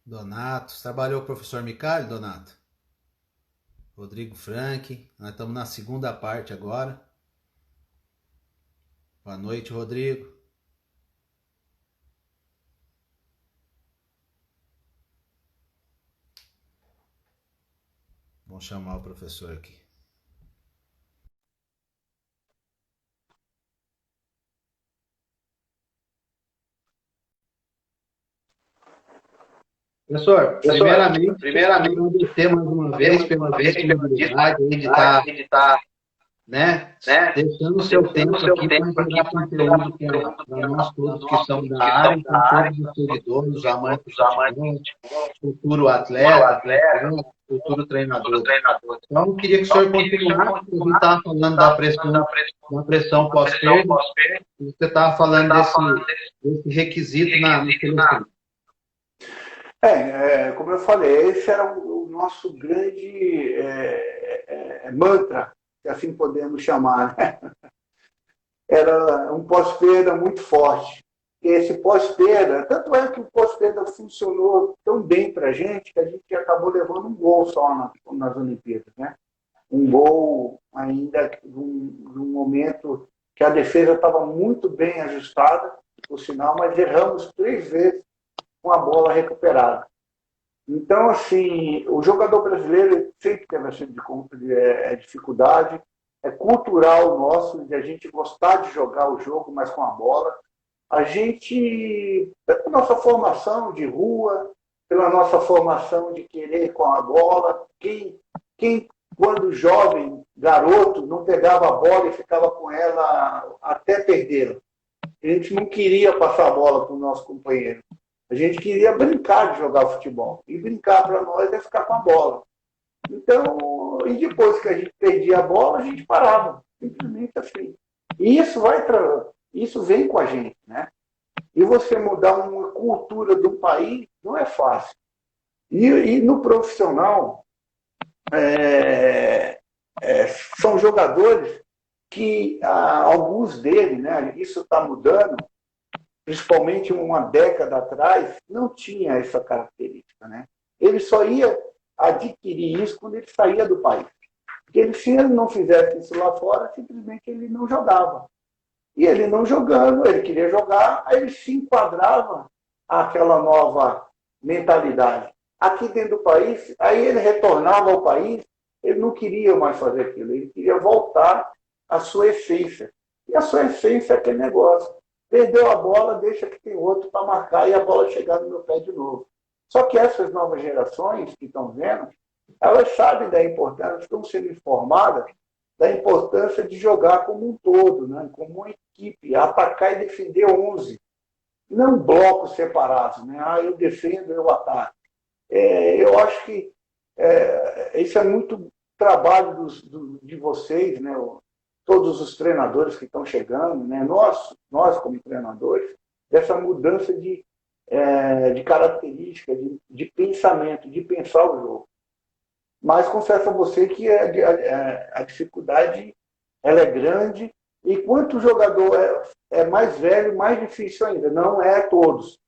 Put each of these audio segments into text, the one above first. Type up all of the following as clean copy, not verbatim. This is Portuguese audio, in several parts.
Donato, você trabalhou com o professor Micali, Donato? Rodrigo Frank, nós estamos na segunda parte agora. Boa noite, Rodrigo. Vamos chamar o professor aqui. Professor, Professor, primeiramente, primeiramente, agradecer mais uma ter vez mais pela uma vez pela disponibilidade aí de disponibilidade estar, de estar, né, né, deixando o seu deixando o tempo seu aqui para tempo aqui gerar para gerar conteúdo conteúdo para nós para todos que nós estamos todos da que área estamos e da para área, todos e os para todos seguidores, os os amantes do seguidores, os amantes do futebol, futebol, futuro futuro atleta, atleta, pré-atleta, futuro futuro treinador. treinador. Então, eu queria que o Então, senhor eu queria que o senhor continuasse, porque a gente continuasse, estava você falando estava falando da pressão da pressão pós-perda, pós-perda, e você estava você falando estava falando desse desse requisito na requisito seleção. como eu falei, esse era o nosso grande mantra, se assim podemos chamar, né? Era um pós-perda muito forte. Esse pós-perda, tanto é que o pós-perda funcionou tão bem para a gente que a gente acabou levando um gol só nas Olimpíadas, né? Um gol ainda num momento que a defesa estava muito bem ajustada, por sinal, mas erramos 3 vezes com a bola recuperada. Então, assim, o jogador brasileiro sempre teve essa dificuldade. É cultural nosso de a gente gostar de jogar o jogo, mas com a bola. A gente, pela nossa formação de rua, pela nossa formação de querer com a bola, quem quando jovem, garoto, não pegava a bola e ficava com ela até perdê-la. A gente não queria passar a bola para o nosso companheiro. A gente queria brincar de jogar futebol. E brincar para nós é ficar com a bola. Então, e depois que a gente perdia a bola, a gente parava. Simplesmente assim. E isso vem com a gente, né? E você mudar uma cultura do país não é fácil. E no profissional, é, são jogadores que alguns deles, né, isso está mudando, principalmente uma década atrás, não tinha essa característica, né? Ele só ia adquirir isso quando ele saía do país. Porque se ele não fizesse isso lá fora, simplesmente ele não jogava. E ele não jogando, ele queria jogar, aí ele se enquadrava àquela nova mentalidade. Aqui dentro do país, aí ele retornava ao país, ele não queria mais fazer aquilo, ele queria voltar à sua essência. E a sua essência é aquele negócio. Perdeu a bola, deixa que tem outro para marcar e a bola chegar no meu pé de novo. Só que essas novas gerações que estão vendo, elas sabem da importância, estão sendo informadas da importância de jogar como um todo, né? Como uma equipe, atacar e defender 11, não blocos separados, né? Eu defendo, eu ataco. Eu acho que isso é muito trabalho de vocês, né? Todos os treinadores que estão chegando, né? Nós como treinadores, dessa mudança de característica, de pensamento, de pensar o jogo. Mas confesso a você que a dificuldade ela é grande e quanto o jogador é mais velho, mais difícil ainda. Não é todos,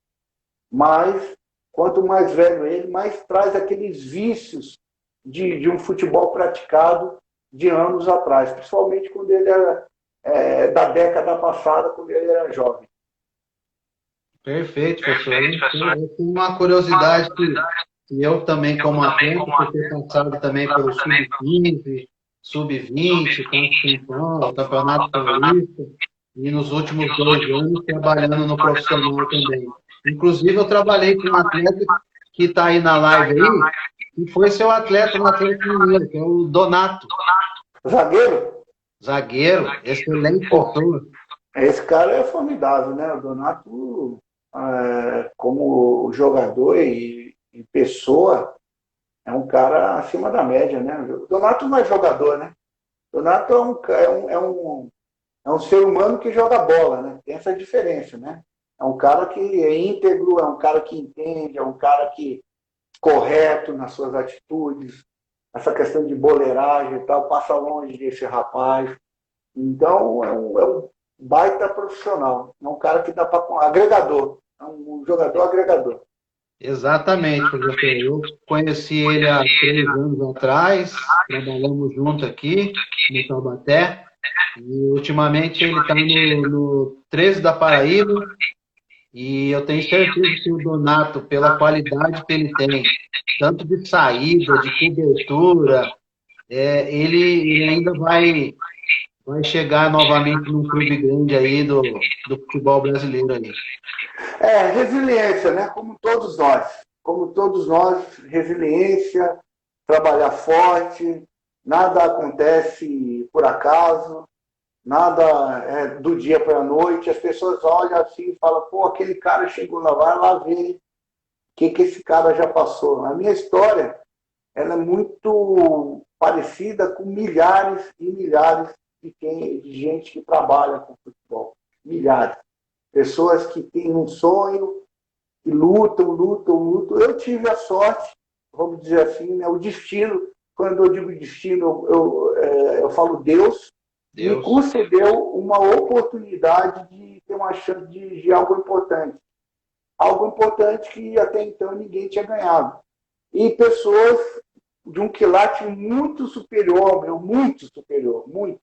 mas quanto mais velho ele, mais traz aqueles vícios de um futebol praticado de anos atrás, principalmente quando ele era da década passada, quando ele era jovem. Perfeito, professor. Perfeito, professor. Eu tenho uma Uma curiosidade curiosidade, que eu também, eu como também, atleta, como por ter atleta, passado também pelo passava também pelo sub-15, sub-20, sub-20, campeão, campeonato campeonato, paulista, e nos e últimos nos 2 anos últimos trabalhando no trabalhando no profissional também. profissional. Inclusive, eu trabalhei Eu com um trabalhei atleta que está aí na que está live aí na aí, live, e foi seu atleta no Atlético Mineiro, que é o Donato, zagueiro. zagueiro, excelente Pô, pessoa. esse cara é formidável, né? O Donato, como jogador e pessoa, é um cara acima da média, né? O Donato não é jogador, né? O Donato é um ser humano que joga bola, né? Tem essa diferença, né? É um cara que é íntegro, é um cara que entende, é um cara que correto nas suas atitudes, essa questão de boleiragem e tal, passa longe desse rapaz. Então, é um baita profissional. É um cara que dá para. Agregador. É um jogador agregador. Exatamente, professor. Eu conheci ele há 3 anos atrás, trabalhamos junto aqui no Taubaté, e ultimamente ele está no 13 da Paraíba, e eu tenho certeza que o Donato, pela qualidade que ele tem, tanto de saída, de cobertura, ele ainda vai chegar novamente num clube grande aí do futebol brasileiro aí. Resiliência, né? Como todos nós. Como todos nós, resiliência, trabalhar forte, nada acontece por acaso, nada é do dia para a noite. As pessoas olham assim e falam, pô, aquele cara chegou lá, vai lá ver o que esse cara já passou. A minha história, ela é muito parecida com milhares e milhares de gente que trabalha com futebol. Milhares. Pessoas que têm um sonho, que lutam, lutam, lutam. Eu tive a sorte, vamos dizer assim, né, o destino, quando eu digo destino, eu falo Deus, me Deus. concedeu uma oportunidade de ter uma chance de algo importante. Algo importante que até então ninguém tinha ganhado. E pessoas de um quilate muito superior ao meu, muito superior, muito.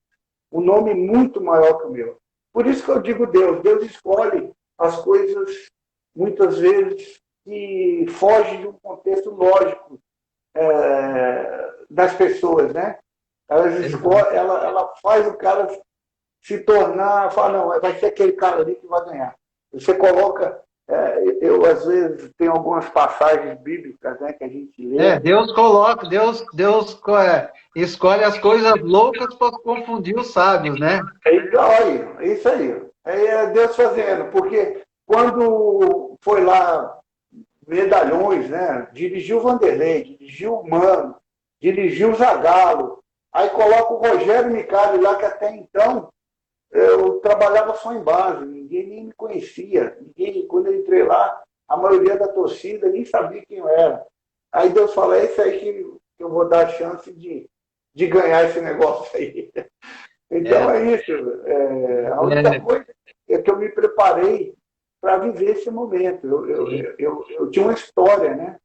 Um nome muito maior que o meu. Por isso que eu digo Deus. Deus escolhe as coisas, muitas vezes, que fogem de um contexto lógico das pessoas, né? Ela faz o cara se tornar, fala, não, vai ser aquele cara ali que vai ganhar. Você coloca, eu às vezes tenho algumas passagens bíblicas, né, que a gente lê. Deus coloca, Deus escolhe as coisas loucas para confundir os sábios, né? É isso aí. É Deus fazendo, porque quando foi lá medalhões, né? Dirigiu o Vanderlei, dirigiu o Mano, dirigiu o Zagallo, aí coloca o Rogério Micali lá, que até então eu trabalhava só em base, ninguém nem me conhecia. Ninguém, quando eu entrei lá, a maioria da torcida nem sabia quem eu era. Aí Deus fala, é isso aí que eu vou dar a chance de ganhar esse negócio aí. Então É, é isso. A única é, coisa é que eu me preparei para viver esse momento. sim. Eu tinha uma história, né,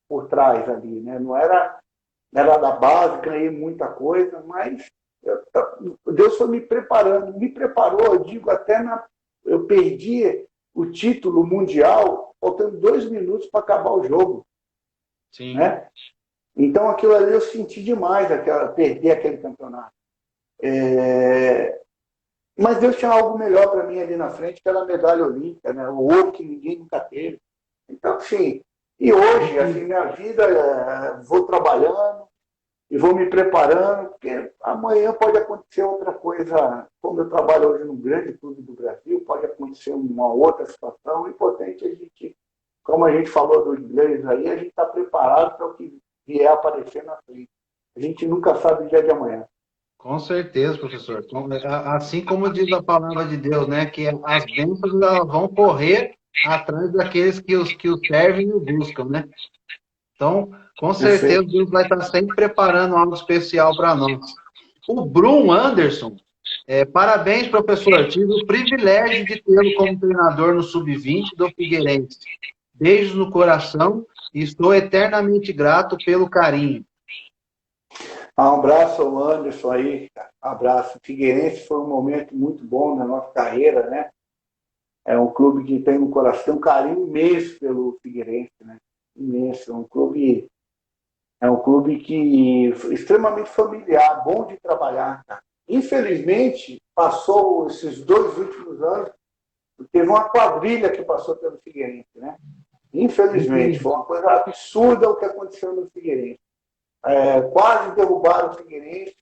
por trás ali. Né? Não era da base, ganhei muita coisa, mas Deus foi me preparando. Me preparou, eu digo, eu perdi o título mundial faltando 2 minutos para acabar o jogo. Sim. Né? Então aquilo ali eu senti demais, perder aquele campeonato. Mas Deus tinha algo melhor para mim ali na frente, que era a medalha olímpica, né? O ouro que ninguém nunca teve. Então, assim, e hoje, assim, minha vida, vou trabalhando e vou me preparando, porque amanhã pode acontecer outra coisa. Como eu trabalho hoje num grande clube do Brasil, pode acontecer uma outra situação. O importante é a gente, como a gente falou do inglês aí, a gente está preparado para o que vier aparecer na frente. A gente nunca sabe o dia de amanhã. Com certeza, professor. Assim como diz a palavra de Deus, né? Que as bênçãos elas vão correr atrás daqueles que o servem e o buscam, né? Então, com certeza, Perfeito. Deus vai estar sempre preparando algo especial para nós. O Brum Anderson, parabéns, professor. Tive o privilégio de tê-lo como treinador no Sub-20 do Figueirense. Beijos no coração e estou eternamente grato pelo carinho. Um abraço ao Anderson aí, abraço. Figueirense foi um momento muito bom na nossa carreira, né? É um clube que tem no coração um carinho imenso pelo Figueirense, né? Imenso. É um clube que extremamente familiar, bom de trabalhar. Cara. Infelizmente, passou esses 2 últimos anos, teve uma quadrilha que passou pelo Figueirense, né? Infelizmente, foi uma coisa absurda o que aconteceu no Figueirense. Quase derrubaram o Figueirense.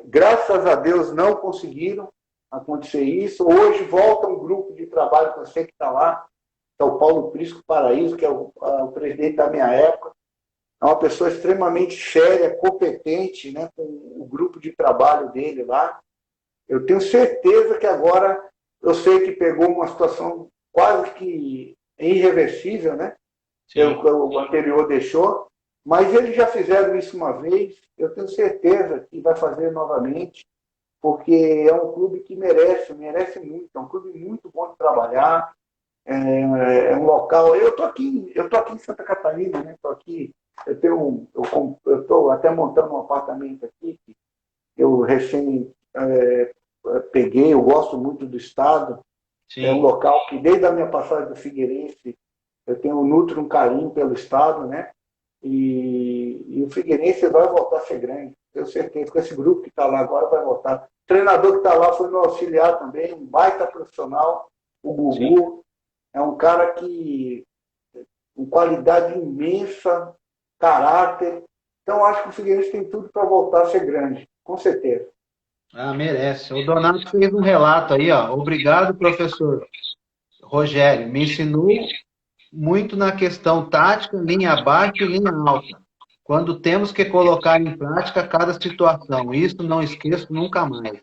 Graças a Deus não conseguiram acontecer isso. Hoje volta um grupo de trabalho que eu sei que está lá, que é o Paulo Prisco Paraíso, que é o presidente da minha época. É uma pessoa extremamente séria, competente, né, com o grupo de trabalho dele lá. Eu tenho certeza que agora, eu sei que pegou uma situação quase que irreversível, né? Sim. O anterior deixou, mas eles já fizeram isso uma vez, eu tenho certeza que vai fazer novamente, porque é um clube que merece muito, é um clube muito bom de trabalhar, É um local. Eu tô aqui em Santa Catarina, né? Tô aqui. Eu estou até montando um apartamento aqui que eu recém peguei. Eu gosto muito do estado. É um Sim. local que desde a minha passagem do Figueirense eu nutro um carinho pelo estado, né? E o Figueirense vai voltar a ser grande. Tenho certeza que esse grupo que está lá agora vai voltar. O treinador que está lá foi meu auxiliar também, um baita profissional, o Sim. Gugu. É um cara que com qualidade imensa, caráter. Então, acho que o Figueirense tem tudo para voltar a ser grande, com certeza. Ah, merece. O Donato fez um relato aí, ó. Obrigado, professor Rogério. Me ensinou muito na questão tática, linha baixa e linha alta. Quando temos que colocar em prática cada situação. Isso não esqueço nunca mais.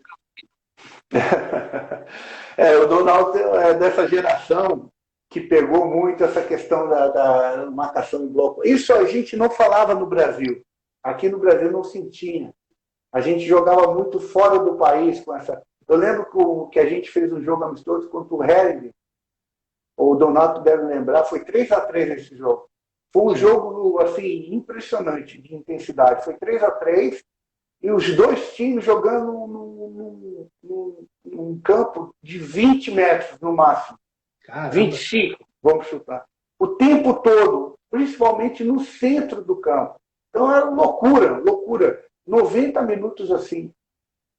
O Donaldo é dessa geração que pegou muito essa questão da marcação em bloco. Isso a gente não falava no Brasil. Aqui no Brasil não se tinha. A gente jogava muito fora do país com essa. Eu lembro que a gente fez um jogo amistoso contra o Hering. O Donato deve lembrar, foi 3-3 esse jogo. Foi um Sim. jogo assim impressionante de intensidade. Foi 3-3 e os dois times jogando num campo de 20 metros no máximo. Caramba. 25, vamos chutar. O tempo todo, principalmente no centro do campo. Então era loucura, loucura. 90 minutos assim.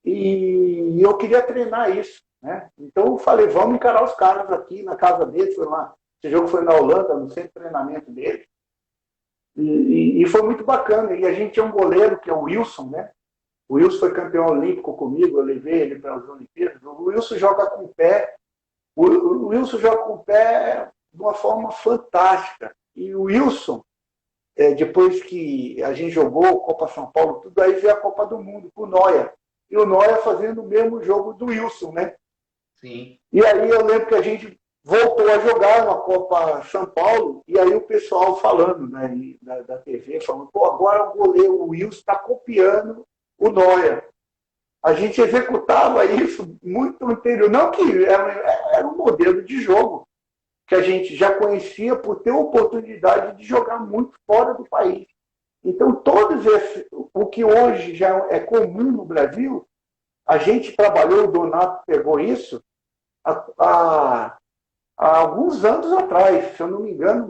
E eu queria treinar isso. Né? Então eu falei, vamos encarar os caras aqui na casa deles. Foi lá. Esse jogo foi na Holanda, no centro de treinamento deles. E foi muito bacana. E a gente tinha um goleiro, que é o Wilson, né? O Wilson foi campeão olímpico comigo, eu levei ele para as Olimpíadas. O Wilson joga com o pé. O Wilson joga com o pé de uma forma fantástica. E o Wilson, depois que a gente jogou Copa São Paulo, tudo aí veio a Copa do Mundo com o Neuer. E o Neuer fazendo o mesmo jogo do Wilson, né? Sim. E aí eu lembro que a gente voltou a jogar uma Copa São Paulo, e aí o pessoal falando, né, da TV, falando, pô, agora o goleiro o Wilson está copiando o Neuer. A gente executava isso muito no interior. Não que era um modelo de jogo que a gente já conhecia por ter oportunidade de jogar muito fora do país. Então, o que hoje já é comum no Brasil, a gente trabalhou, o Donato pegou isso há alguns anos atrás, se eu não me engano,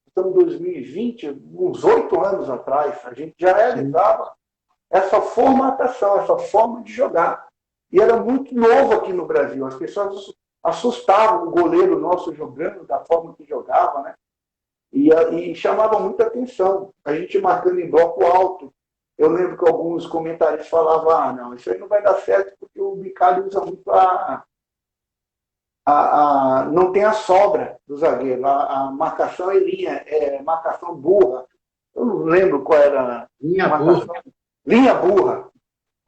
estamos em 2020, uns 8 anos atrás, a gente já realizava essa formatação, essa forma de jogar. E era muito novo aqui no Brasil. As pessoas assustavam o goleiro nosso jogando, da forma que jogava, né? E chamava muita atenção. A gente marcando em bloco alto. Eu lembro que alguns comentaristas falavam, não, isso aí não vai dar certo porque o Bicalho usa muito não tem a sobra do zagueiro. A marcação é linha, é marcação burra. Eu não lembro qual era Linha a burra. marcação. Linha burra.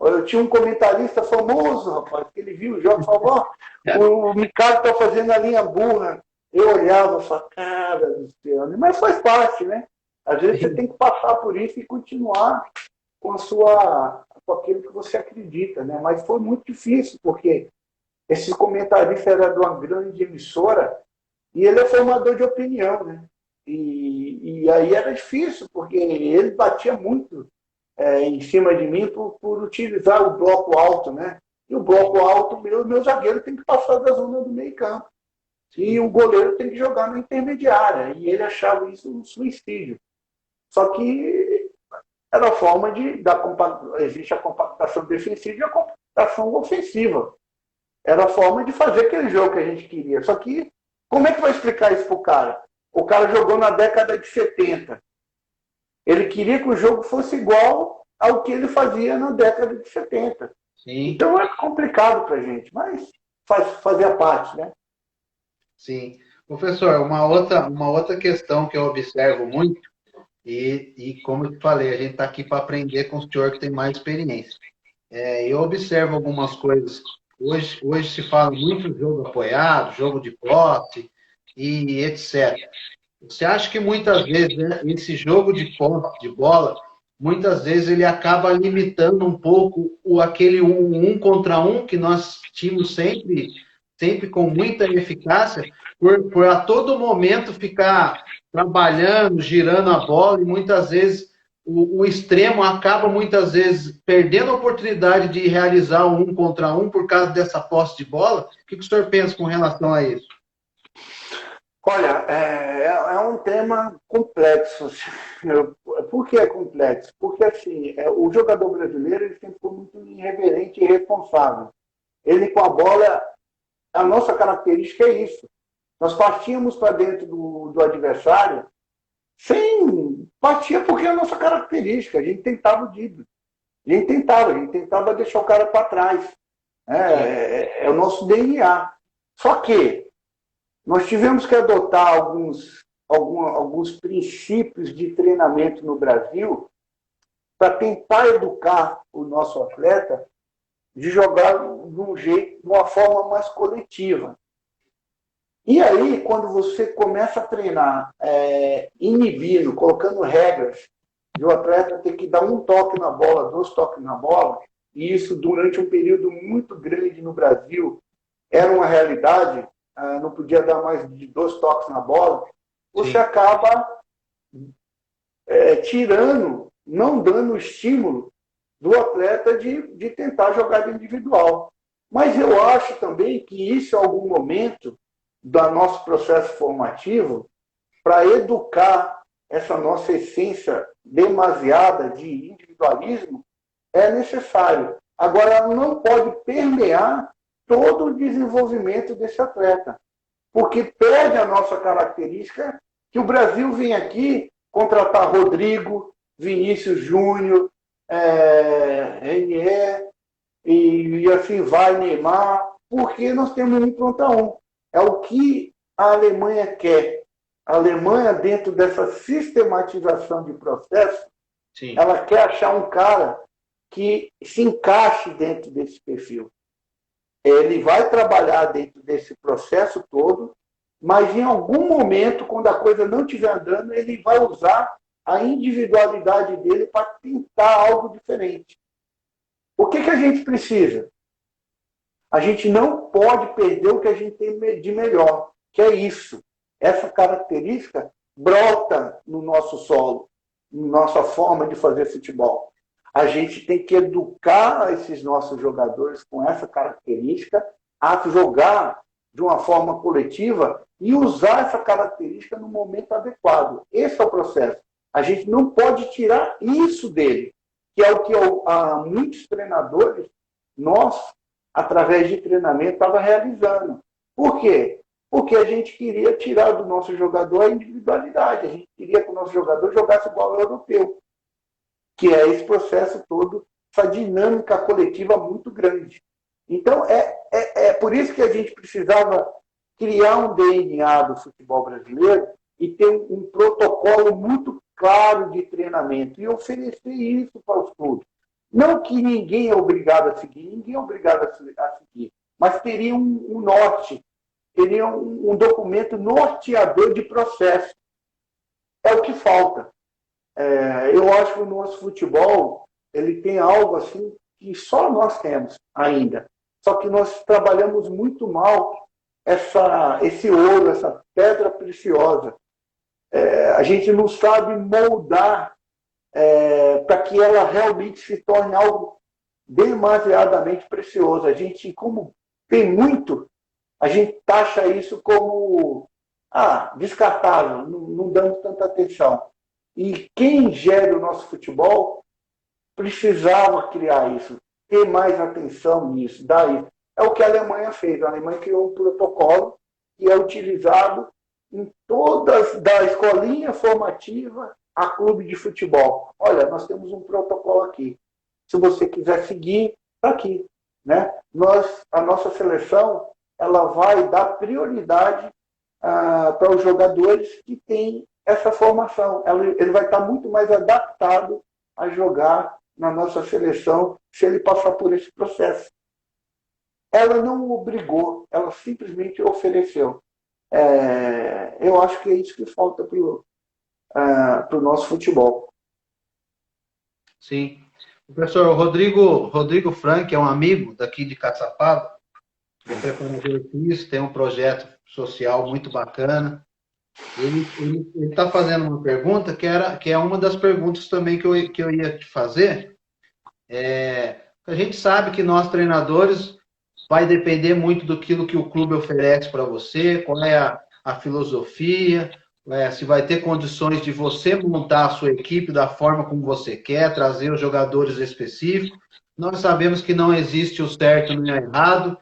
Eu tinha um comentarista famoso, rapaz, que ele viu o jogo e falou, o Ricardo está fazendo a linha burra. Eu olhava e falava, cara do céu, mas faz parte, né? Às vezes você tem que passar por isso e continuar com com aquilo que você acredita, né? Mas foi muito difícil, porque esse comentarista era de uma grande emissora e ele é formador de opinião, né? E aí era difícil, porque ele batia muito em cima de mim por utilizar o bloco alto, né? E o bloco alto, meu zagueiro tem que passar da zona do meio campo. E o goleiro tem que jogar na intermediária. E ele achava isso um suicídio. Só que era a forma existe a compactação defensiva e a compactação ofensiva. Era a forma de fazer aquele jogo que a gente queria. Só que, como é que vai explicar isso pro cara? O cara jogou na década de 70. Ele queria que o jogo fosse igual ao que ele fazia na década de 70. Sim. Então é complicado pra gente, mas fazia parte, né? Sim. Professor, uma outra questão que eu observo muito, e como eu te falei, a gente está aqui para aprender com o senhor que tem mais experiência. Eu observo algumas coisas. Hoje se fala muito de jogo apoiado, jogo de posse e etc. Você acha que muitas vezes, né, esse jogo de posse, de bola, muitas vezes ele acaba limitando um pouco aquele um contra um que nós tínhamos sempre sempre com muita eficácia, por a todo momento ficar trabalhando, girando a bola, e muitas vezes o extremo acaba muitas vezes perdendo a oportunidade de realizar um contra um por causa dessa posse de bola. O que o senhor pensa com relação a isso? Olha, é um tema complexo. Por que é complexo? Porque assim, o jogador brasileiro ele sempre foi muito irreverente e irresponsável. Ele com a bola, a nossa característica é isso. Nós partíamos para dentro do adversário sem partia porque é a nossa característica. A gente tentava o drible. A gente tentava deixar o cara para trás. É o nosso DNA. Só que nós tivemos que adotar alguns princípios de treinamento no Brasil para tentar educar o nosso atleta de jogar de uma forma mais coletiva. E aí, quando você começa a treinar inibindo, colocando regras, de o atleta ter que dar um toque na bola, 2 toques na bola, e isso durante um período muito grande no Brasil era uma realidade, não podia dar mais de 2 toques na bola, você Sim. acaba tirando, não dando estímulo do atleta de tentar jogada individual. Mas eu acho também que isso, em algum momento do nosso processo formativo, para educar essa nossa essência demasiada de individualismo, é necessário. Agora, ela não pode permear todo o desenvolvimento desse atleta, porque perde a nossa característica que o Brasil vem aqui contratar Rodrigo, Vinícius Júnior, Renier, e assim vai, Neymar, porque nós temos um contra um. É o que a Alemanha quer. A Alemanha, dentro dessa sistematização de processo, Sim. ela quer achar um cara que se encaixe dentro desse perfil. Ele vai trabalhar dentro desse processo todo, mas em algum momento, quando a coisa não estiver andando, ele vai usar a individualidade dele para tentar algo diferente. O que a gente precisa? A gente não pode perder o que a gente tem de melhor, que é isso. Essa característica brota no nosso solo, na nossa forma de fazer futebol. A gente tem que educar esses nossos jogadores com essa característica a jogar de uma forma coletiva e usar essa característica no momento adequado. Esse é o processo. A gente não pode tirar isso dele, que é o que muitos treinadores, nós, através de treinamento, estava realizando. Por quê? Porque a gente queria tirar do nosso jogador a individualidade. A gente queria que o nosso jogador jogasse igual ao europeu, que é esse processo todo, essa dinâmica coletiva muito grande. Então, é por isso que a gente precisava criar um DNA do futebol brasileiro e ter um protocolo muito claro de treinamento e oferecer isso para os clubes. Não que ninguém é obrigado a seguir, ninguém é obrigado a seguir, mas teria um norte, teria um documento norteador de processo. É o que falta. Eu acho que o nosso futebol ele tem algo assim que só nós temos ainda. Só que nós trabalhamos muito mal esse ouro, essa pedra preciosa. A gente não sabe moldar para que ela realmente se torne algo demasiadamente precioso. A gente, como tem muito, a gente taxa isso como descartável, não damos tanta atenção. E quem gera o nosso futebol precisava criar isso, ter mais atenção nisso, dar isso. É o que a Alemanha fez. A Alemanha criou um protocolo que é utilizado em todas, da escolinha formativa a clube de futebol. Olha, nós temos um protocolo aqui. Se você quiser seguir, está aqui. Né? A nossa seleção ela vai dar prioridade para os jogadores que têm essa formação. Ele vai estar muito mais adaptado a jogar na nossa seleção se ele passar por esse processo. Ela não obrigou, ela simplesmente ofereceu. Eu acho que é isso que falta para o nosso futebol. Sim. O professor Rodrigo Frank é um amigo daqui de Caçapava. é preparador físico, tem um projeto social muito bacana. Ele está fazendo uma pergunta que é uma das perguntas também que eu ia te fazer. A gente sabe que nós, treinadores, vai depender muito do que o clube oferece para você, qual é a filosofia, se vai ter condições de você montar a sua equipe da forma como você quer, trazer os jogadores específicos. Nós sabemos que não existe o certo nem o errado,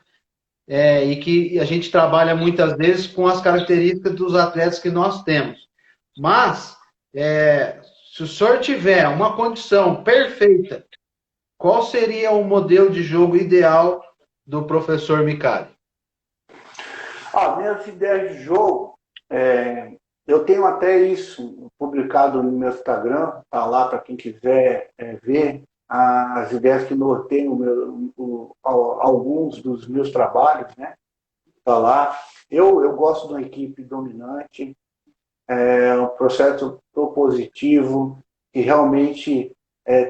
e que a gente trabalha muitas vezes com as características dos atletas que nós temos. Mas, se o senhor tiver uma condição perfeita, qual seria o modelo de jogo ideal do professor Micali? Minhas ideias de jogo, eu tenho até isso publicado no meu Instagram, tá lá para quem quiser ver as ideias que norteiam alguns dos meus trabalhos, né? Tá lá. Eu gosto de uma equipe dominante, um processo propositivo, que realmente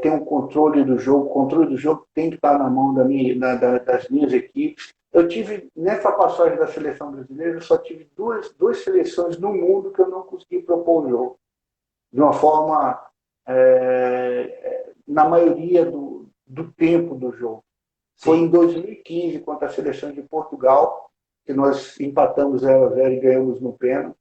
tem um controle do jogo. O controle do jogo tem que estar na mão das minhas equipes. Eu tive, nessa passagem da seleção brasileira, eu só tive duas seleções no mundo que eu não consegui propor o jogo. De uma forma, na maioria do tempo do jogo. Sim. Foi em 2015, contra a seleção de Portugal, que nós empatamos 0-0 e ganhamos no pênalti.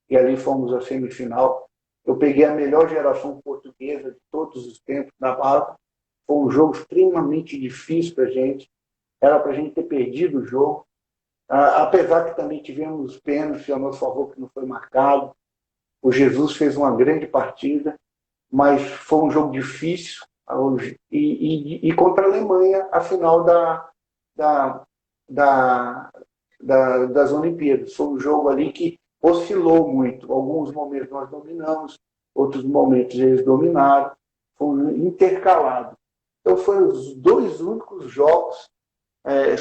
E ali fomos à semifinal. Eu peguei a melhor geração portuguesa de todos os tempos na base. Foi um jogo extremamente difícil para a gente. Era para a gente ter perdido o jogo. Apesar que também tivemos pênalti a nosso favor, que não foi marcado. O Jesus fez uma grande partida, mas foi um jogo difícil. E contra a Alemanha, a final das Olimpíadas. Foi um jogo ali que oscilou muito. Alguns momentos nós dominamos, outros momentos eles dominaram. Foi intercalado. Então, foram os dois únicos jogos,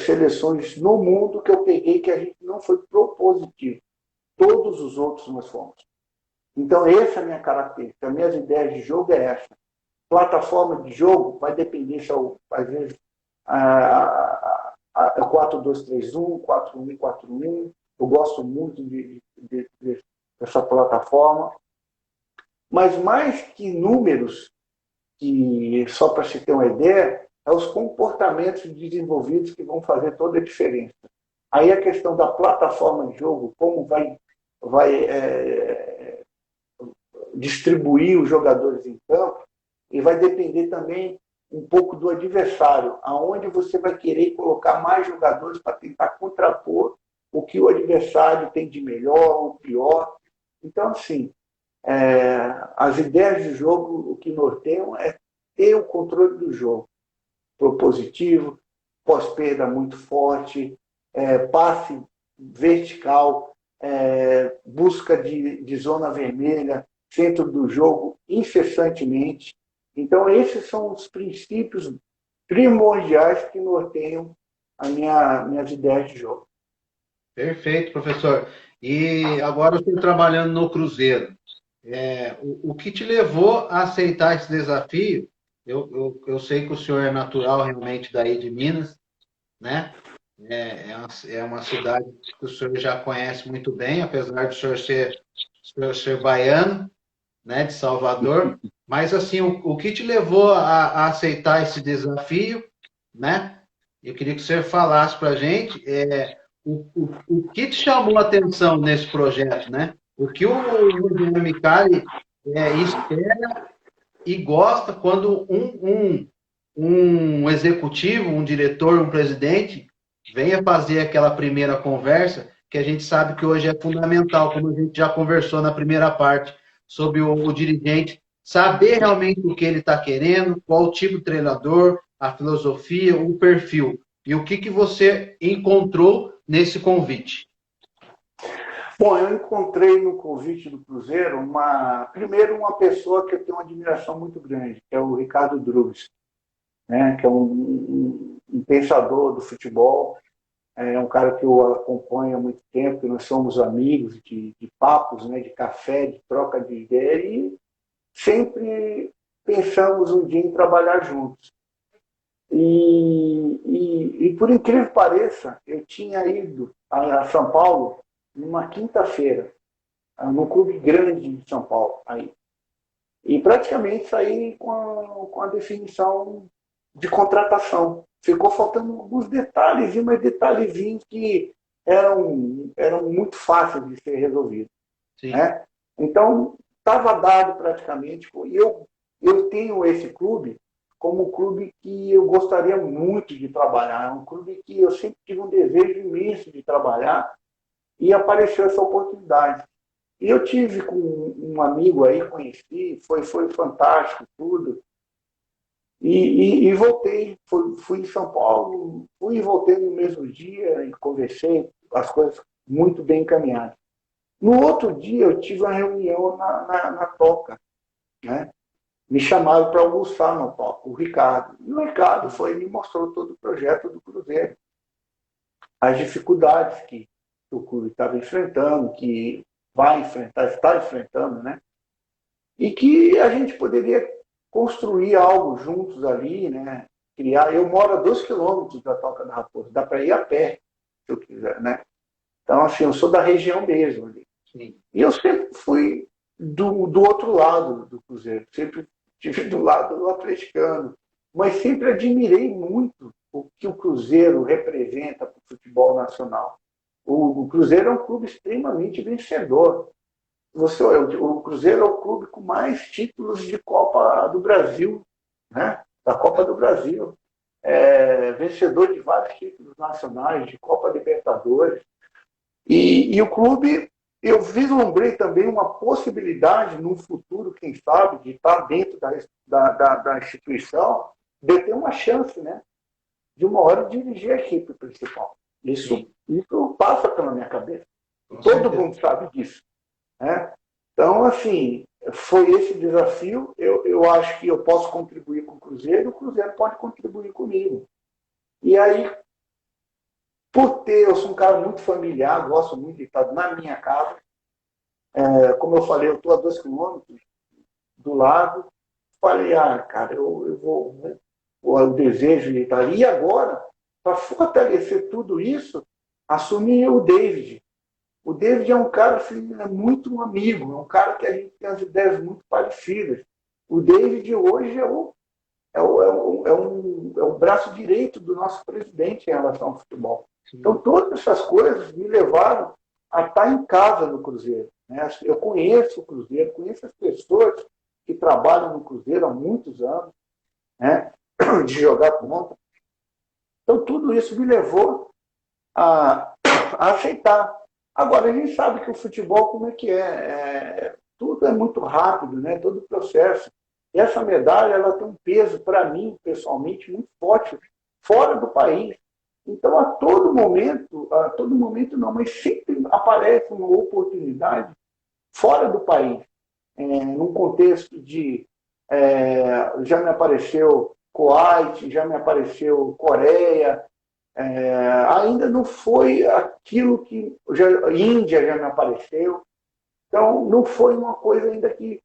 seleções no mundo que eu peguei que a gente não foi propositivo. Todos os outros nós fomos. Então, essa é a minha característica. As minhas ideias de jogo é essa. Plataforma de jogo vai depender se às vezes, 4-2-3-1, 4-1-4-1. Eu gosto muito dessa plataforma. Mas mais que números, que só para se ter uma ideia, é os comportamentos desenvolvidos que vão fazer toda a diferença. Aí a questão da plataforma de jogo, como vai distribuir os jogadores em campo, e vai depender também um pouco do adversário, aonde você vai querer colocar mais jogadores para tentar contrapor o que o adversário tem de melhor ou pior. Então, assim, as ideias de jogo, o que norteiam é ter o controle do jogo, propositivo, pós-perda muito forte, passe vertical, busca de zona vermelha, centro do jogo, incessantemente. Então, esses são os princípios primordiais que norteiam minhas ideias de jogo. Perfeito, professor. E agora eu estou trabalhando no Cruzeiro. O que te levou a aceitar esse desafio? Eu sei que o senhor é natural realmente daí de Minas, né? É uma cidade que o senhor já conhece muito bem, apesar de o senhor ser baiano, né, de Salvador. Mas, assim, o que te levou a aceitar esse desafio, né? Eu queria que o senhor falasse para a gente o que te chamou a atenção nesse projeto, né? O que o Rogério Micali espera e gosta quando um executivo, um diretor, um presidente venha fazer aquela primeira conversa, que a gente sabe que hoje é fundamental, como a gente já conversou na primeira parte, sobre o dirigente saber realmente o que ele está querendo, qual o tipo de treinador, a filosofia, o perfil. E o que você encontrou nesse convite? Bom, eu encontrei no convite do Cruzeiro, primeiro uma pessoa que eu tenho uma admiração muito grande, que é o Ricardo Drubs, né, que é um pensador do futebol, é um cara que eu acompanho há muito tempo, que nós somos amigos de papos, né, de café, de troca de ideia, e sempre pensamos um dia em trabalhar juntos. E por incrível que pareça, eu tinha ido a São Paulo numa quinta-feira, num clube grande de São Paulo. Aí. E praticamente saí com a definição de contratação. Ficou faltando alguns detalhes, mas detalhezinhos que eram muito fáceis de ser resolvidos. Né? Então, estava dado praticamente. E eu tenho esse clube como um clube que eu gostaria muito de trabalhar. É um clube que eu sempre tive um desejo imenso de trabalhar e apareceu essa oportunidade. E eu tive com um amigo aí, conheci, foi fantástico tudo. E voltei, fui em São Paulo, fui e voltei no mesmo dia e conversei, as coisas muito bem encaminhadas. No outro dia eu tive uma reunião na Toca, né? Me chamaram para almoçar no Toca, o Ricardo. E o Ricardo me mostrou todo o projeto do Cruzeiro, as dificuldades que o clube estava enfrentando, que vai enfrentar, está enfrentando, né? E que a gente poderia construir algo juntos ali, né? Criar. Eu moro a 2 quilômetros da Toca da Raposa, dá para ir a pé, se eu quiser, né? Então, assim, eu sou da região mesmo ali. Sim. E eu sempre fui do outro lado do Cruzeiro, sempre estive do lado do atleticano, mas sempre admirei muito o que o Cruzeiro representa para o futebol nacional. O Cruzeiro é um clube extremamente vencedor. O Cruzeiro é o clube com mais títulos de Copa do Brasil, né? Da Copa do Brasil. Vencedor de vários títulos nacionais, de Copa Libertadores. E o clube, eu vislumbrei também uma possibilidade, no futuro, quem sabe, de estar dentro da instituição, de ter uma chance, né? De uma hora dirigir a equipe principal. Isso passa pela minha cabeça. Todo mundo sabe disso. Né? Então, assim, foi esse desafio. Eu acho que eu posso contribuir com o Cruzeiro pode contribuir comigo. E aí, eu sou um cara muito familiar, gosto muito de estar na minha casa. Como eu falei, eu estou a 2 quilômetros do lado. Falei, cara, eu vou, o desejo de estar ali. E agora, para fortalecer tudo isso, assumi o David. O David é um cara assim, é muito um amigo, é um cara que a gente tem as ideias muito parecidas. O David hoje é o braço direito do nosso presidente em relação ao futebol. Então, todas essas coisas me levaram a estar em casa no Cruzeiro. Né? Eu conheço o Cruzeiro, conheço as pessoas que trabalham no Cruzeiro há muitos anos, né? De jogar contra. Então, tudo isso me levou a aceitar. Agora, a gente sabe que o futebol, como é que é? Tudo é muito rápido, né? Todo o processo. E essa medalha ela tem um peso, para mim, pessoalmente, muito forte, fora do país. Então, a todo momento não, mas sempre aparece uma oportunidade fora do país. Num contexto de... já me apareceu Kuwait, já me apareceu Coreia, ainda não foi aquilo que... Índia já me apareceu. Então, não foi uma coisa ainda que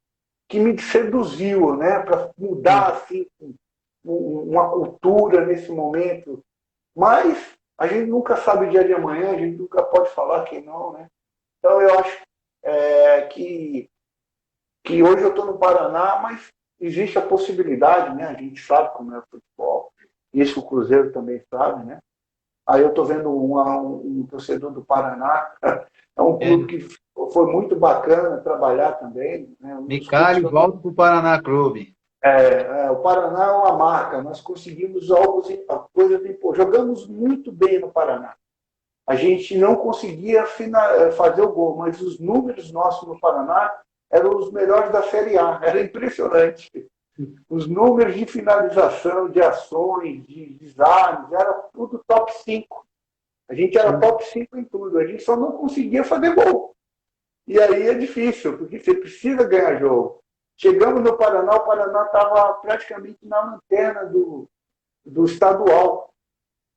me seduziu, né? Para mudar assim, uma cultura nesse momento. Mas a gente nunca sabe o dia de amanhã, a gente nunca pode falar que não. Né? Então, eu acho que hoje eu estou no Paraná, mas existe a possibilidade, né? A gente sabe como é o futebol, isso o Cruzeiro também sabe, né? Aí eu estou vendo um torcedor do Paraná, é um clube que foi muito bacana trabalhar também. Né? Micali, volta para o Paraná Clube. O Paraná é uma marca, nós conseguimos coisas importantes. Jogamos muito bem no Paraná. A gente não conseguia fazer o gol, mas os números nossos no Paraná eram os melhores da Série A. Era impressionante. Os números de finalização, de ações, de desarmes, era tudo top 5. A gente era top 5 em tudo. A gente só não conseguia fazer gol. E aí é difícil, porque você precisa ganhar jogo. Chegamos no Paraná, o Paraná estava praticamente na lanterna do estadual,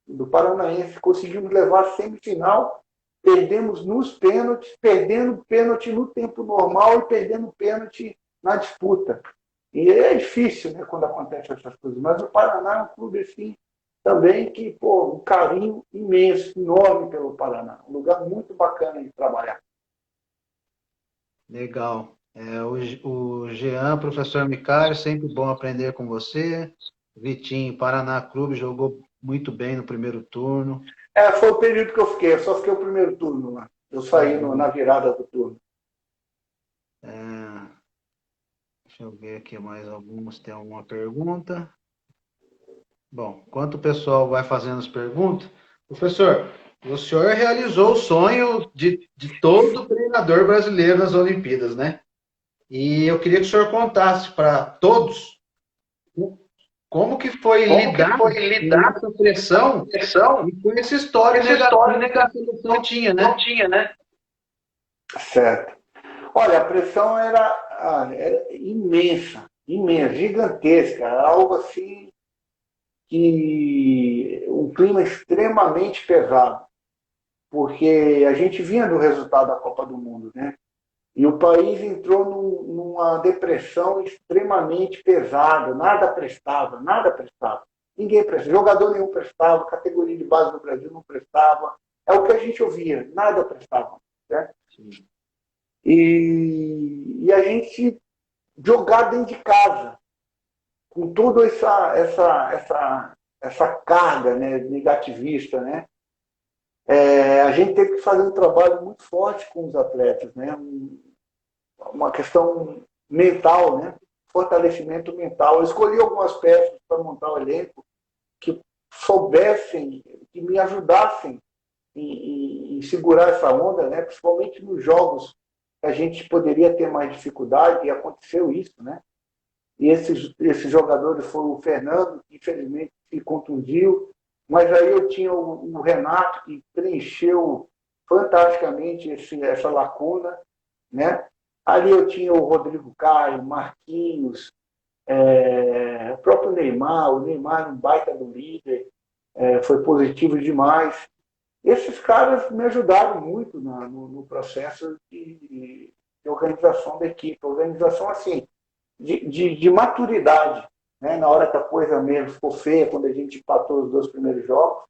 do Paranaense. Conseguimos levar a semifinal, perdemos nos pênaltis, perdendo pênalti no tempo normal e perdendo pênalti na disputa. E é difícil, né, quando acontecem essas coisas. Mas o Paraná é um clube assim, também que, pô, um carinho imenso, enorme pelo Paraná. Um lugar muito bacana de trabalhar. Legal. O Jean, professor Micário, sempre bom aprender com você. Vitinho, Paraná Clube, jogou muito bem no primeiro turno. Foi o período que eu fiquei, eu só fiquei o primeiro turno lá. Eu saí na virada do turno. Deixa eu ver aqui mais alguns, tem alguma pergunta. Bom, enquanto o pessoal vai fazendo as perguntas, professor, o senhor realizou o sonho de todo treinador brasileiro nas Olimpíadas, né? E eu queria que o senhor contasse para todos como que foi lidar com essa pressão e com esse histórico negativo que a seleção tinha, né? Certo. Olha, a pressão era imensa, imensa, gigantesca, era algo assim que um clima extremamente pesado, porque a gente vinha do resultado da Copa do Mundo, né? E o país entrou numa depressão extremamente pesada, nada prestava, nada prestava. Ninguém prestava, jogador nenhum prestava, categoria de base no Brasil não prestava. É o que a gente ouvia, nada prestava. Certo? E a gente jogar dentro de casa, com toda essa carga, né, negativista, né? A gente teve que fazer um trabalho muito forte com os atletas, né? Uma questão mental, né? Fortalecimento mental. Eu escolhi algumas peças para montar o elenco que soubessem, que me ajudassem em segurar essa onda, né? Principalmente nos jogos que a gente poderia ter mais dificuldade, e aconteceu isso, né? E esses jogadores foram o Fernando, que infelizmente se contundiu, mas aí eu tinha o Renato, que preencheu fantasticamente essa lacuna, né? Ali eu tinha o Rodrigo Caio, Marquinhos, o próprio Neymar, o Neymar um baita do líder, foi positivo demais. Esses caras me ajudaram muito no processo de organização da equipe, organização assim, de maturidade, né? Na hora que a coisa mesmo ficou feia, quando a gente empatou os 2 primeiros jogos,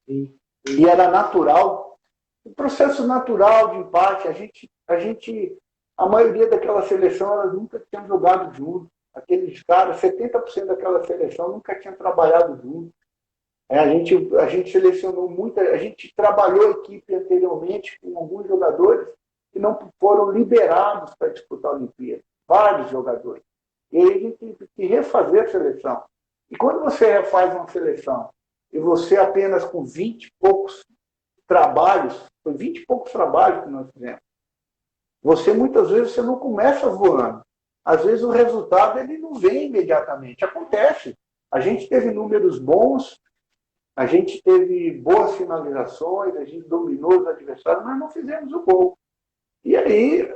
e era natural, o processo natural de empate, a maioria daquela seleção, elas nunca tinham jogado junto. Aqueles caras, 70% daquela seleção nunca tinham trabalhado junto. A gente selecionou muita, a gente trabalhou a equipe anteriormente com alguns jogadores que não foram liberados para disputar a Olimpíada. Vários jogadores. E aí a gente teve que refazer a seleção. E quando você refaz uma seleção e você apenas com 20 e poucos trabalhos, foi 20 e poucos trabalhos que nós fizemos, você muitas vezes você não começa voando. Às vezes o resultado ele não vem imediatamente. Acontece. A gente teve números bons, a gente teve boas finalizações, a gente dominou os adversários, mas não fizemos o gol. E aí,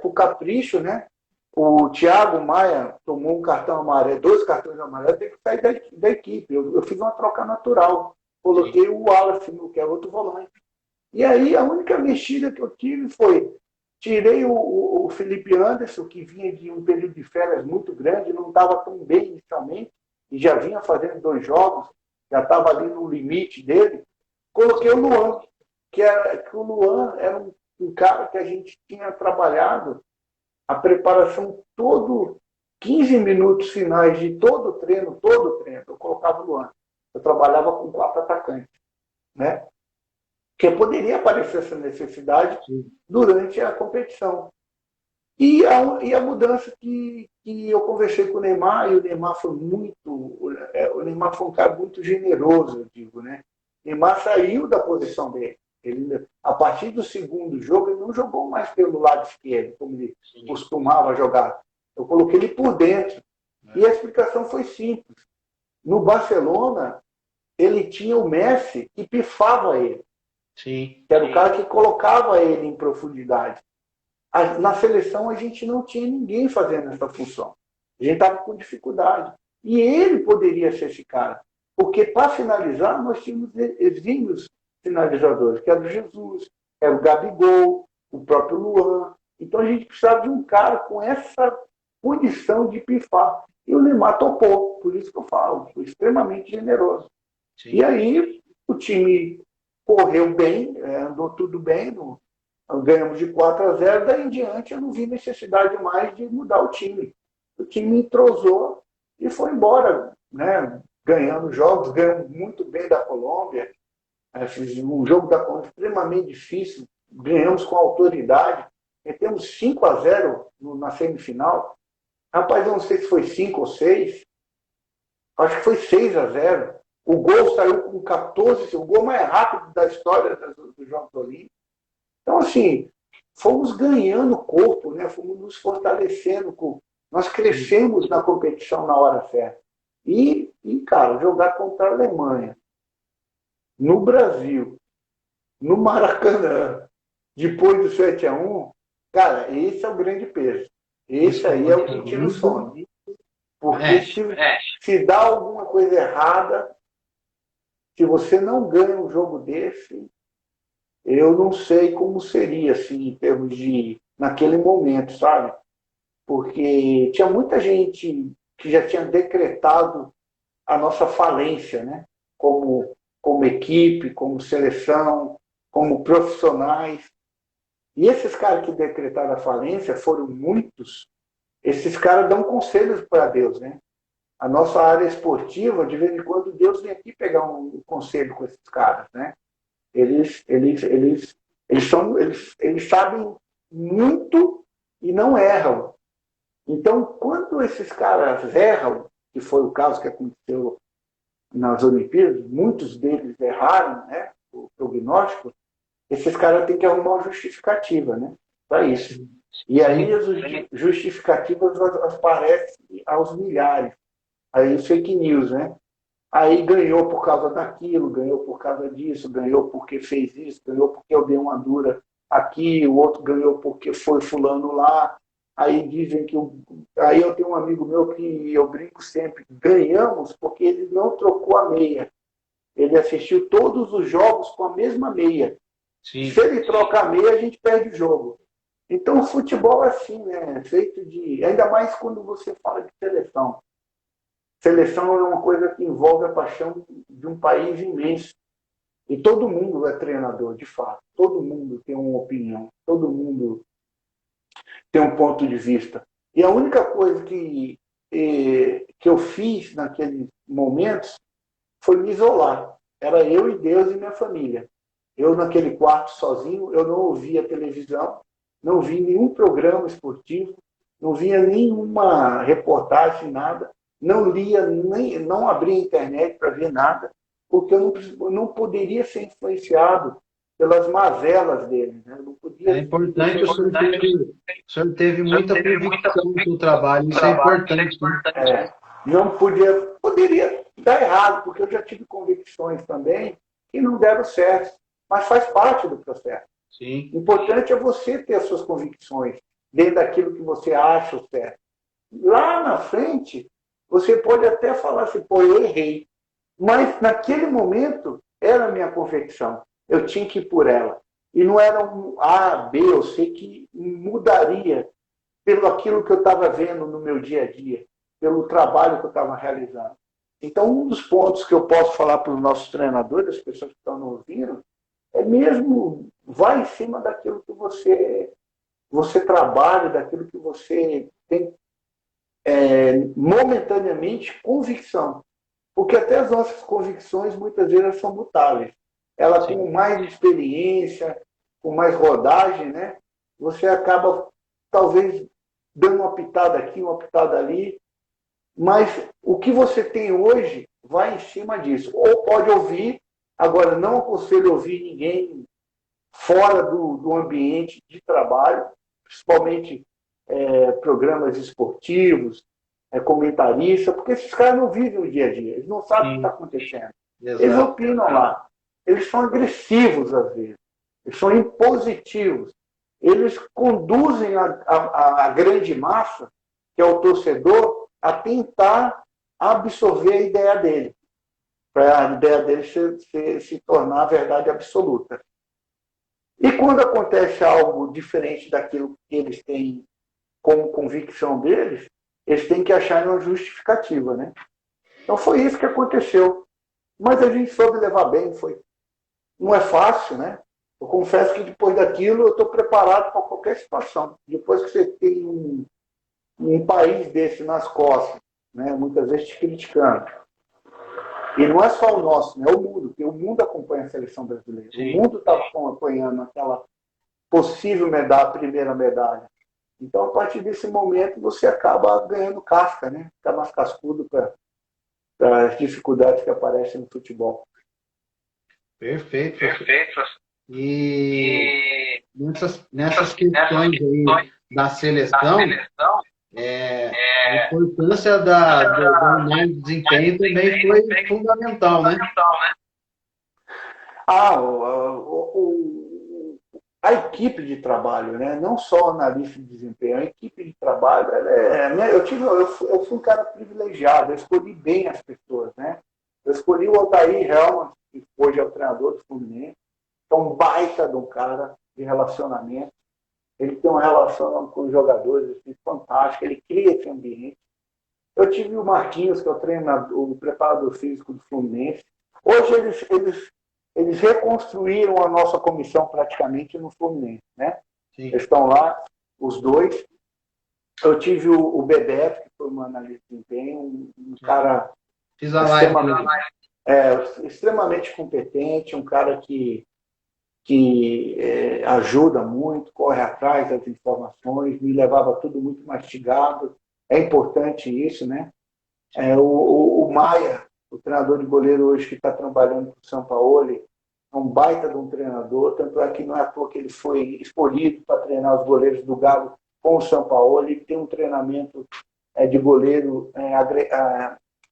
por capricho, né? O Thiago Maia tomou um cartão amarelo, 2 cartões amarelos, teve que sair da equipe. Eu fiz uma troca natural. Coloquei o Wallace, que é outro volante. E aí a única mexida que eu tive foi, tirei o Felipe Anderson, que vinha de um período de férias muito grande, não estava tão bem inicialmente, e já vinha fazendo 2 jogos, já estava ali no limite dele. Coloquei o Luan, que o Luan era um cara que a gente tinha trabalhado a preparação todo 15 minutos finais de todo treino, eu colocava o Luan. Eu trabalhava com 4 atacantes, né? Que poderia aparecer essa necessidade durante a competição. E a mudança que eu conversei com o Neymar, e o Neymar foi o Neymar foi um cara muito generoso, eu digo, né? O Neymar saiu da posição dele. Ele, a partir do segundo jogo, ele não jogou mais pelo lado esquerdo, como ele costumava jogar. Eu coloquei ele por dentro. E a explicação foi simples. No Barcelona, ele tinha o Messi que pifava ele. Sim. Que era o cara que colocava ele em profundidade. Na seleção, a gente não tinha ninguém fazendo essa função. A gente estava com dificuldade. E ele poderia ser esse cara. Porque, para finalizar, nós tínhamos exímios finalizadores, que era o Jesus, era o Gabigol, o próprio Luan. Então, a gente precisava de um cara com essa condição de pifar. E o Neymar topou. Por isso que eu falo, foi extremamente generoso. E aí o time correu bem, andou tudo bem, ganhamos de 4-0, daí em diante eu não vi necessidade mais de mudar o time. O time entrosou e foi embora, né? Ganhando jogos, ganhamos muito bem da Colômbia, um jogo da Colômbia extremamente difícil, ganhamos com autoridade, metemos 5-0 na semifinal. Rapaz, eu não sei se foi 5 ou 6, acho que foi 6-0. O gol saiu com 14, o gol mais rápido da história dos Jogos Olímpicos. Então, assim, fomos ganhando corpo, né? Fomos nos fortalecendo. Nós crescemos na competição na hora certa. E, cara, jogar contra a Alemanha, no Brasil, no Maracanã, depois do 7-1, cara, esse é o grande peso. Esse aí é o que tira o sono. Porque se dá alguma coisa errada, se você não ganha um jogo desse, eu não sei como seria, assim, em termos de, naquele momento, sabe? Porque tinha muita gente que já tinha decretado a nossa falência, né? Como equipe, como seleção, como profissionais. E esses caras que decretaram a falência foram muitos. Esses caras dão conselhos para Deus, né? A nossa área esportiva, de vez em quando, Deus vem aqui pegar um conselho com esses caras, né? Eles sabem muito e não erram. Então, quando esses caras erram, que foi o caso que aconteceu nas Olimpíadas, muitos deles erraram, né, o prognóstico, esses caras têm que arrumar uma justificativa, né, para isso. E aí as justificativas aparecem aos milhares. Aí os fake news, né? Aí ganhou por causa daquilo, ganhou por causa disso, ganhou porque fez isso, ganhou porque eu dei uma dura aqui, o outro ganhou porque foi fulano lá. Aí dizem que... Aí eu tenho um amigo meu que eu brinco sempre, ganhamos porque ele não trocou a meia. Ele assistiu todos os jogos com a mesma meia. Sim. Se ele troca a meia, a gente perde o jogo. Então o futebol é assim, né? Feito de... Ainda mais quando você fala de seleção. Seleção é uma coisa que envolve a paixão de um país imenso. E todo mundo é treinador, de fato. Todo mundo tem uma opinião. Todo mundo tem um ponto de vista. E a única coisa que eu fiz naqueles momentos foi me isolar. Era eu e Deus e minha família. Eu naquele quarto sozinho, eu não ouvia televisão, não vi nenhum programa esportivo, não via nenhuma reportagem, nada. Não lia, não abria a internet para ver nada, porque eu não poderia ser influenciado pelas mazelas dele. Né? Não podia... É importante, o senhor teve muita convicção no seu trabalho, isso é importante. Né? Não poderia dar errado, porque eu já tive convicções também que não deram certo, mas faz parte do processo. Sim. O importante é você ter as suas convicções dentro daquilo que você acha certo. Lá na frente, você pode até falar assim, pô, eu errei. Mas naquele momento era a minha convicção. Eu tinha que ir por ela. E não era um A, B ou C que mudaria pelo aquilo que eu estava vendo no meu dia a dia, pelo trabalho que eu estava realizando. Então, um dos pontos que eu posso falar para os nossos treinadores, as pessoas que estão nos ouvindo, é mesmo, vai em cima daquilo que você trabalha, daquilo que você tem momentaneamente convicção. Porque até as nossas convicções, muitas vezes, são mutáveis. Ela com mais experiência, com mais rodagem, né? Você acaba, talvez, dando uma pitada aqui, uma pitada ali, mas o que você tem hoje vai em cima disso. Ou pode ouvir, agora não aconselho ouvir ninguém fora do ambiente de trabalho, principalmente programas esportivos, comentarista, porque esses caras não vivem o dia a dia, eles não sabem o que está acontecendo. Exato. Eles opinam lá. Eles são agressivos às vezes, eles são impositivos. Eles conduzem a grande massa, que é o torcedor, a tentar absorver a ideia dele, para a ideia dele se tornar a verdade absoluta. E quando acontece algo diferente daquilo que eles têm como convicção deles, eles têm que achar uma justificativa, né? Então foi isso que aconteceu. Mas a gente soube levar bem, não é fácil, né? Eu confesso que depois daquilo eu estou preparado para qualquer situação. Depois que você tem um país desse nas costas, né? Muitas vezes te criticando. E não é só o nosso, né? É o mundo, porque o mundo acompanha a seleção brasileira. Sim. O mundo está acompanhando aquela possível medalha, primeira medalha. Então, a partir desse momento, você acaba ganhando casca, né? Fica mais cascudo para as dificuldades que aparecem no futebol. Perfeito. E nessas questões aí da seleção, a importância do análise de desempenho também foi fundamental, né? A equipe de trabalho, né? Não só o analista de desempenho, a equipe de trabalho, eu fui um cara privilegiado, eu escolhi bem as pessoas, né? Eu escolhi o Odair Helman, que hoje é o treinador do Fluminense, que é um baita de um cara de relacionamento. Ele tem uma relação com os jogadores assim, fantástica, ele cria esse ambiente. Eu tive o Marquinhos, que é o preparador físico do Fluminense. Hoje eles reconstruíram a nossa comissão praticamente no Fluminense, né? Sim. Eles estão lá, os dois. Eu tive o Bebeto, que foi um analista de desempenho, um cara extremamente competente, um cara que ajuda muito, corre atrás das informações, me levava tudo muito mastigado. É importante isso, né? O Maia, o treinador de goleiro hoje que está trabalhando com o Sampaoli, é um baita de um treinador, tanto é que não é à toa que ele foi escolhido para treinar os goleiros do Galo com o Sampaoli. Ele tem um treinamento de goleiro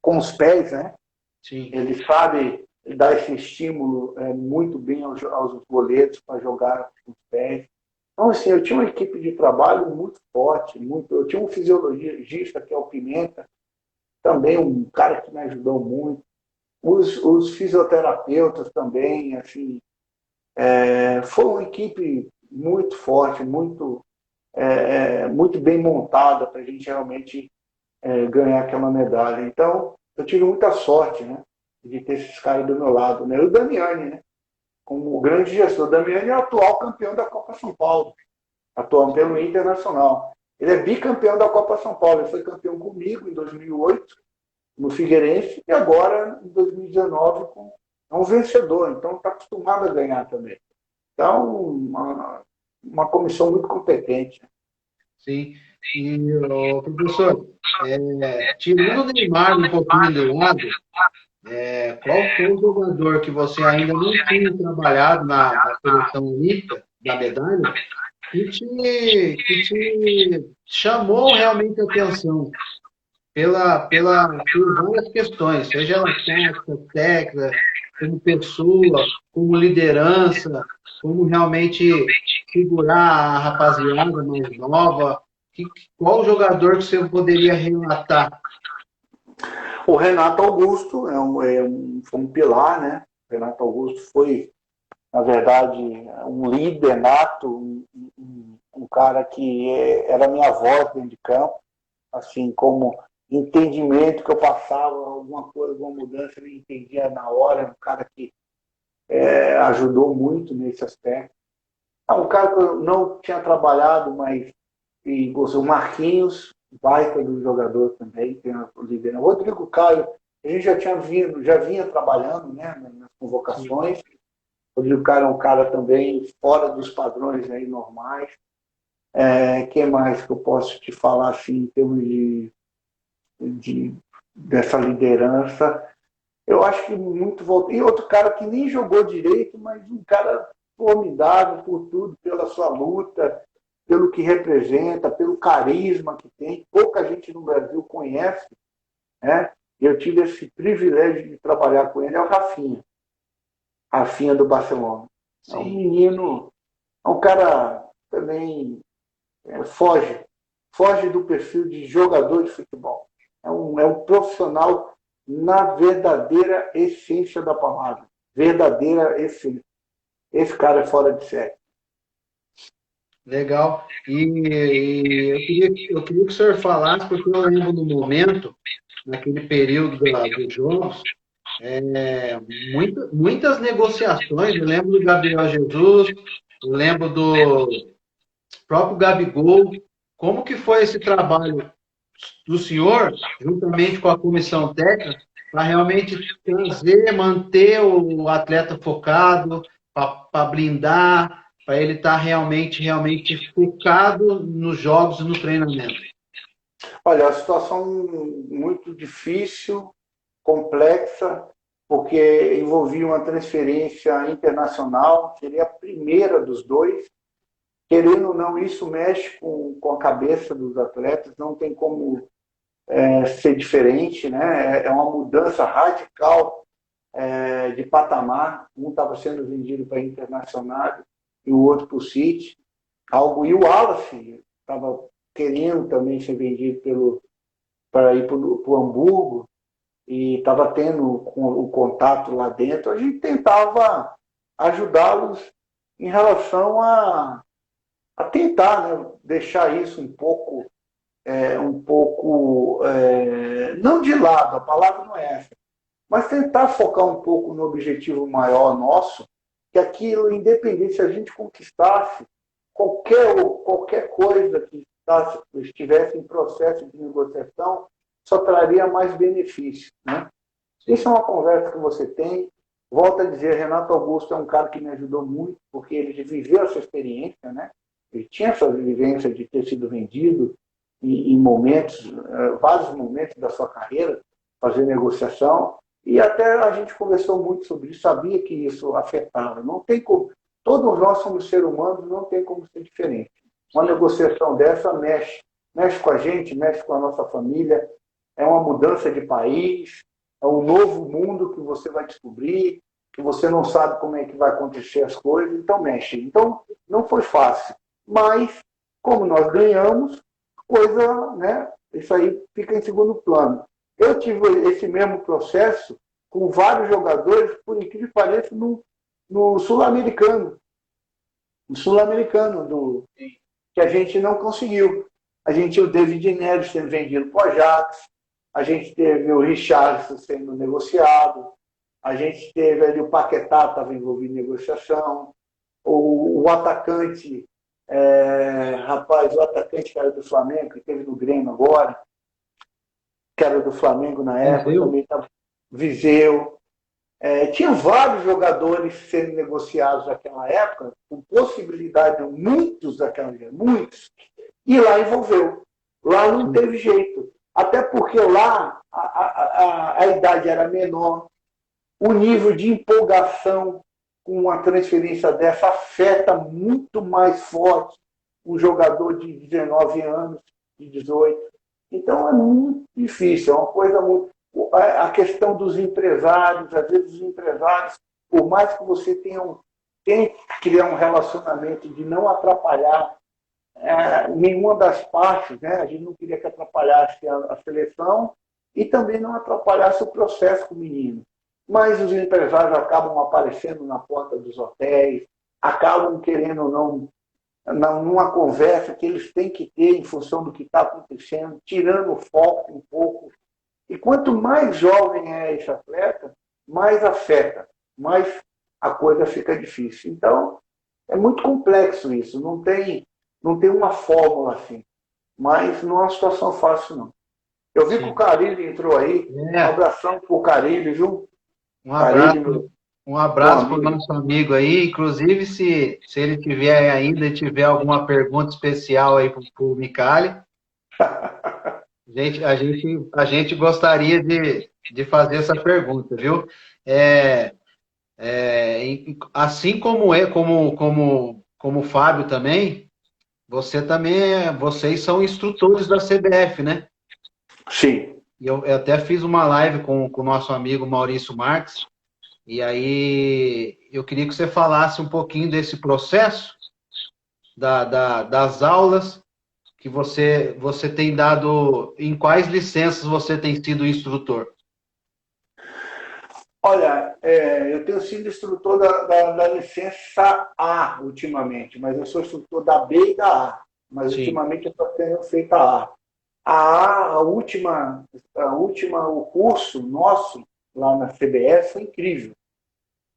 com os pés, né? Sim. Ele sabe dar esse estímulo muito bem aos goleiros para jogar com os pés. Então, assim, eu tinha uma equipe de trabalho muito forte, eu tinha um fisiologista, que é o Pimenta, também um cara que me ajudou muito. Os fisioterapeutas também, assim, foi uma equipe muito forte, muito bem montada para a gente realmente ganhar aquela medalha. Então, eu tive muita sorte, né, de ter esses caras do meu lado, né? E o Damiani, né, como o grande gestor. O Damiani é o atual campeão da Copa São Paulo, atuando pelo Internacional. Ele é bicampeão da Copa São Paulo. Ele foi campeão comigo em 2008, no Figueirense, e agora, em 2019, é um vencedor. Então, está acostumado a ganhar também. Então, uma comissão muito competente. Sim. E, professor, tirando o Neymar um pouquinho do lado, qual foi o jogador que você ainda não tinha trabalhado na seleção olímpica da medalha que te chamou realmente a atenção por várias questões, seja ela tática, técnica, como pessoa, como liderança, como realmente segurar a rapaziada mais nova? Qual jogador que você poderia relatar? O Renato Augusto foi um pilar, né? O Renato Augusto foi, na verdade, um líder nato, um cara que era minha voz dentro de campo, assim como entendimento que eu passava, alguma coisa, alguma mudança, ele entendia na hora, um cara que ajudou muito nesse aspecto. Um cara que eu não tinha trabalhado, mas o Marquinhos, baita do jogador também, tem o liderança. O Rodrigo Caio, a gente já vinha trabalhando, né, nas convocações. O Rodrigo Caio é um cara também fora dos padrões aí normais. Quem mais que eu posso te falar assim, em termos dessa liderança? Eu acho que muito voltou. E outro cara que nem jogou direito, mas um cara formidável por tudo, pela sua luta, pelo que representa, pelo carisma que tem. Pouca gente no Brasil conhece, né? Eu tive esse privilégio de trabalhar com ele, é o Rafinha do Barcelona. Sim. É um menino, é um cara também foge do perfil de jogador de futebol. É um profissional na verdadeira essência da palavra. Verdadeira essência. Esse cara é fora de série. Legal. E eu queria que o senhor falasse, porque eu lembro no momento, naquele período dos Jogos, muitas negociações. Eu lembro do Gabriel Jesus, eu lembro do próprio Gabigol. Como que foi esse trabalho do senhor, juntamente com a comissão técnica, para realmente trazer, manter o atleta focado, para blindar, para ele estar realmente focado nos jogos e no treinamento? Olha, a situação muito difícil, complexa, porque envolvia uma transferência internacional, seria a primeira dos dois. Querendo ou não, isso mexe com a cabeça dos atletas, não tem como ser diferente, né? É uma mudança radical de patamar. Um estava sendo vendido para Internacional e o outro para o City. E o Wallace estava querendo também ser vendido para ir para o Hamburgo e estava tendo o contato lá dentro. A gente tentava ajudá-los em relação a tentar, né, deixar isso não de lado, a palavra não é essa, mas tentar focar um pouco no objetivo maior nosso, que aquilo, independente se a gente conquistasse qualquer coisa que estivesse em processo de negociação, só traria mais benefício. Né? Isso é uma conversa que você tem. Volto a dizer, Renato Augusto é um cara que me ajudou muito, porque ele viveu essa experiência, né? Ele tinha essa vivência de ter sido vendido em momentos, vários momentos da sua carreira, fazer negociação, e até a gente conversou muito sobre isso, sabia que isso afetava. Não tem como, todos nós somos seres humanos, não tem como ser diferente. Uma negociação dessa mexe com a gente, mexe com a nossa família, é uma mudança de país, é um novo mundo que você vai descobrir, que você não sabe como é que vai acontecer as coisas, então mexe. Então, não foi fácil. Mas, como nós ganhamos, né, isso aí fica em segundo plano. Eu tive esse mesmo processo com vários jogadores, por incrível que pareça, no Sul-Americano. No Sul-Americano, que a gente não conseguiu. A gente tinha o David Neres sendo vendido para o Ajax, a gente teve o Richarlison sendo negociado, a gente teve ali o Paquetá, estava envolvido em negociação, o atacante, o atacante que era do Flamengo, que teve no Grêmio agora, que era do Flamengo na época, Viseu? também estava Viseu. Tinha vários jogadores sendo negociados naquela época, com possibilidade, muitos daquela época, muitos, e lá envolveu. Lá não teve jeito. Até porque lá a idade era menor, o nível de empolgação com uma transferência dessa afeta muito mais forte um jogador de 19 anos, de 18. Então é muito difícil, é uma coisa muito. A questão dos empresários, às vezes os empresários, por mais que você tem que criar um relacionamento de não atrapalhar nenhuma das partes, né? A gente não queria que atrapalhasse a seleção e também não atrapalhasse o processo com o menino. Mas os empresários acabam aparecendo na porta dos hotéis, acabam querendo ou não, numa conversa que eles têm que ter em função do que está acontecendo, tirando o foco um pouco. E quanto mais jovem é esse atleta, mais afeta, mais a coisa fica difícil. Então, é muito complexo isso, não tem uma fórmula assim, mas não é uma situação fácil, não. Eu vi que o Carille entrou aí, um abração pro Carille, viu? Um abraço para o nosso amigo aí. Inclusive, se ele tiver ainda tiver alguma pergunta especial aí para o Micali, a gente gostaria de fazer essa pergunta, viu? Assim como como o Fábio também, vocês são instrutores da CBF, né? Sim. E eu até fiz uma live com o nosso amigo Maurício Marques, e aí eu queria que você falasse um pouquinho desse processo das aulas que você tem dado, em quais licenças você tem sido instrutor? Olha, eu tenho sido instrutor da licença A ultimamente, mas eu sou instrutor da B e da A. Mas Sim. ultimamente eu estou tendo feito a A. A última, o curso nosso, lá na CBF foi incrível.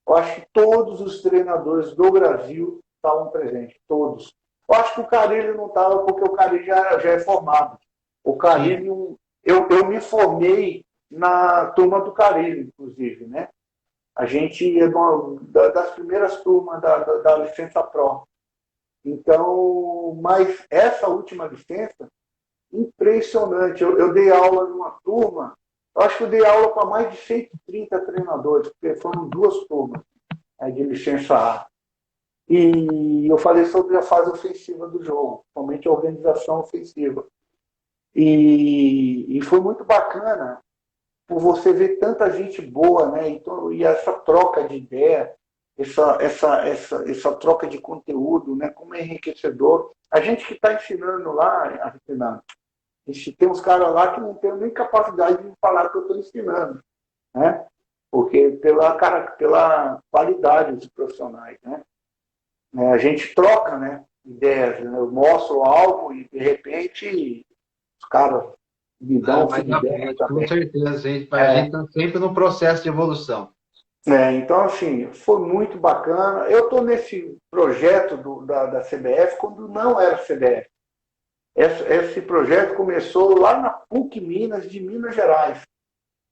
Eu acho que todos os treinadores do Brasil estavam presentes, todos. Eu acho que o Carille não estava, porque o Carille já é formado. O Carille, eu me formei na turma do Carille, inclusive, né? A gente é das primeiras turmas da licença Pro. Então, mas essa última licença, impressionante. Eu dei aula numa turma, eu acho que eu dei aula para mais de 130 treinadores, porque foram duas turmas de licença A. E eu falei sobre a fase ofensiva do jogo, somente a organização ofensiva. E foi muito bacana por você ver tanta gente boa, né? Então, e essa troca de ideia, essa troca de conteúdo, né? Como é enriquecedor. A gente que está ensinando lá, Fernando, tem uns caras lá que não tem nem capacidade de falar que eu estou ensinando, né? Porque pela qualidade dos profissionais, né? A gente troca, né, ideias, né? Eu mostro algo e de repente os caras me dão feedback com também. certeza, a gente está sempre no processo de evolução. Então, assim, foi muito bacana. Eu estou nesse projeto da CBF quando não era CBF. Esse projeto começou lá na PUC Minas, de Minas Gerais.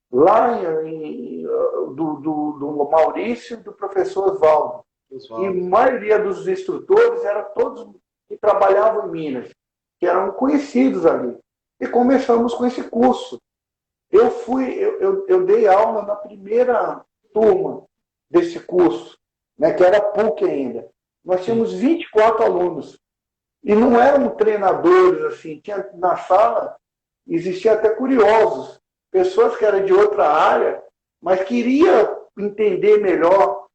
Lá do Maurício e do professor Oswaldo. E a maioria dos instrutores eram todos que trabalhavam em Minas, que eram conhecidos ali. E começamos com esse curso. Eu dei aula na primeira turma desse curso, né, que era PUC ainda. Nós tínhamos 24 alunos. E não eram treinadores, assim, tinha, na sala existia até curiosos, pessoas que eram de outra área, mas queria entender melhor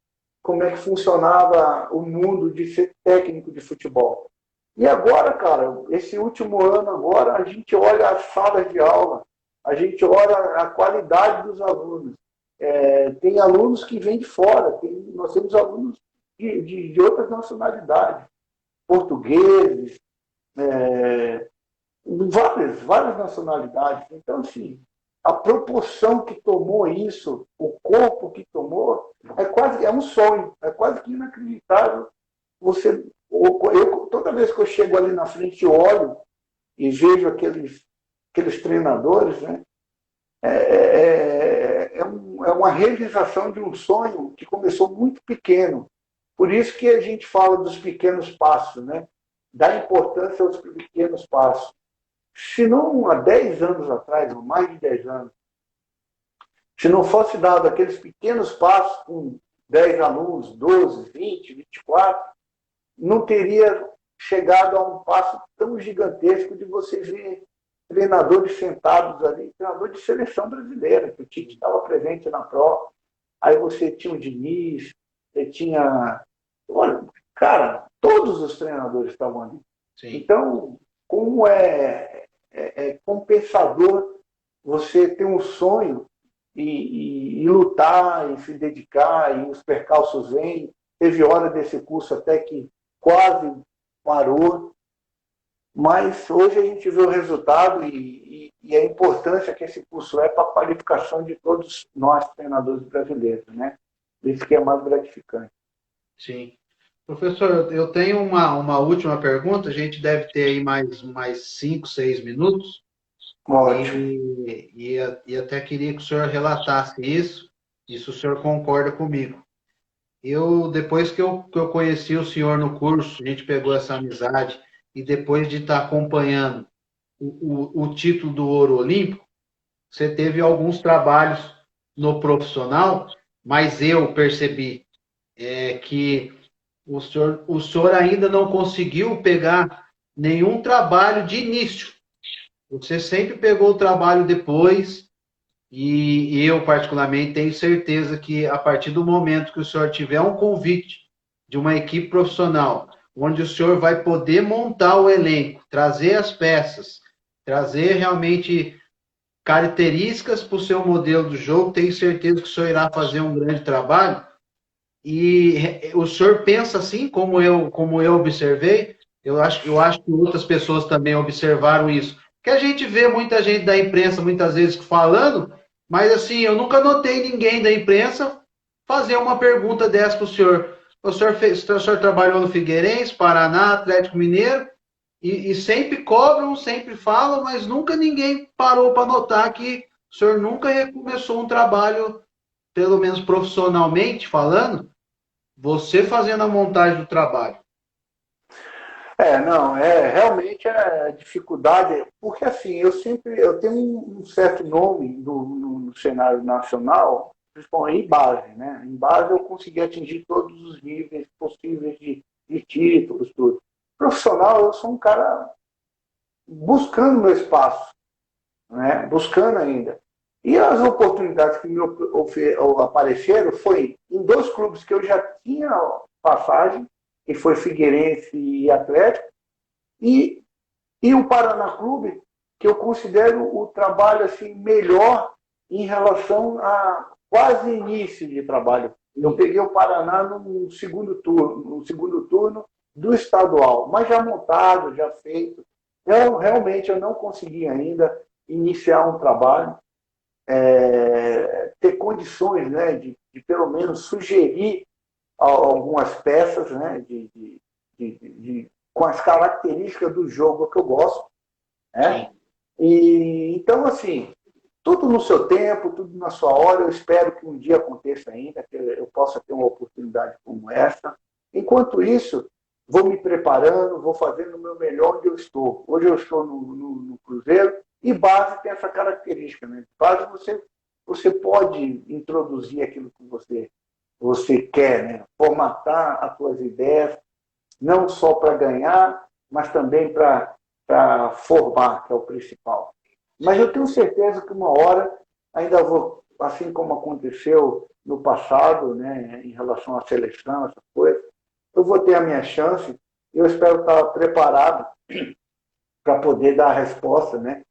como é que funcionava o mundo de ser técnico de futebol. E agora, cara, esse último ano agora, a gente olha as salas de aula, a gente olha a qualidade dos alunos. Tem alunos que vêm de fora, nós temos alunos de outras nacionalidades, portugueses, várias nacionalidades. Então, assim, a proporção que tomou isso, o corpo que tomou, é um sonho, é quase que inacreditável. Toda vez que eu chego ali na frente e olho e vejo aqueles treinadores, né, é uma realização de um sonho que começou muito pequeno. Por isso que a gente fala dos pequenos passos, né? Dá importância aos pequenos passos. Se não há 10 anos atrás, ou mais de 10 anos, se não fosse dado aqueles pequenos passos com 10 alunos, 12, 20, 24, não teria chegado a um passo tão gigantesco de você ver treinadores sentados ali, treinador de seleção brasileira, que o Tite estava presente na prova. Aí você tinha o Diniz, você tinha... Olha, cara, todos os treinadores estavam ali. Sim. Então, como é compensador você ter um sonho e lutar e se dedicar, e os percalços vêm. Teve hora desse curso até que quase parou, mas hoje a gente vê o resultado e a importância que esse curso é para a qualificação de todos nós, treinadores brasileiros, né? Isso que é mais gratificante. Sim. Professor, eu tenho uma última pergunta, a gente deve ter aí mais 5, 6 minutos. Ótimo. E até queria que o senhor relatasse isso, e se o senhor concorda comigo. Depois que eu conheci o senhor no curso, a gente pegou essa amizade, e depois de estar acompanhando o título do Ouro Olímpico, você teve alguns trabalhos no profissional, mas eu percebi que o senhor ainda não conseguiu pegar nenhum trabalho de início. Você sempre pegou o trabalho depois, e eu, particularmente, tenho certeza que a partir do momento que o senhor tiver um convite de uma equipe profissional, onde o senhor vai poder montar o elenco, trazer as peças, trazer realmente características para o seu modelo do jogo, tenho certeza que o senhor irá fazer um grande trabalho. E o senhor pensa assim, como eu observei? Eu acho que outras pessoas também observaram isso. Que a gente vê muita gente da imprensa, muitas vezes, falando, Mas assim, eu nunca notei ninguém da imprensa fazer uma pergunta dessa para o senhor. O senhor trabalhou no Figueirense, Paraná, Atlético Mineiro, e sempre cobram, sempre falam, mas nunca ninguém parou para notar que o senhor nunca recomeçou um trabalho, pelo menos profissionalmente falando, você fazendo a montagem do trabalho. Não, realmente é dificuldade, porque assim, eu tenho um certo nome no cenário nacional, principalmente em base, né? Em base eu consegui atingir todos os níveis possíveis de títulos, tudo. Profissional, eu sou um cara buscando meu espaço, né? Buscando ainda. E as oportunidades que me apareceram foi em dois clubes que eu já tinha passagem, que foi Figueirense e Atlético, e, e o Paraná Clube, que eu considero o trabalho assim, melhor em relação a quase início de trabalho. Eu peguei o Paraná no segundo turno do estadual, mas já montado, já feito. Realmente eu não consegui ainda iniciar um trabalho, ter condições, né, de pelo menos sugerir algumas peças, né, com as características do jogo que eu gosto, né? Sim. E então assim, tudo no seu tempo, tudo na sua hora. Eu espero que um dia aconteça ainda, que eu possa ter uma oportunidade como essa. Enquanto isso, vou me preparando, vou fazendo o meu melhor onde eu estou. Hoje eu estou no Cruzeiro e base tem essa característica, né? Base você pode introduzir aquilo que você quer, né? Formatar as suas ideias, não só para ganhar, mas também para formar, que é o principal. Mas eu tenho certeza que uma hora ainda vou, assim como aconteceu no passado, né, em relação à seleção, essas coisas, eu vou ter a minha chance e eu espero estar preparado para poder dar a resposta, né,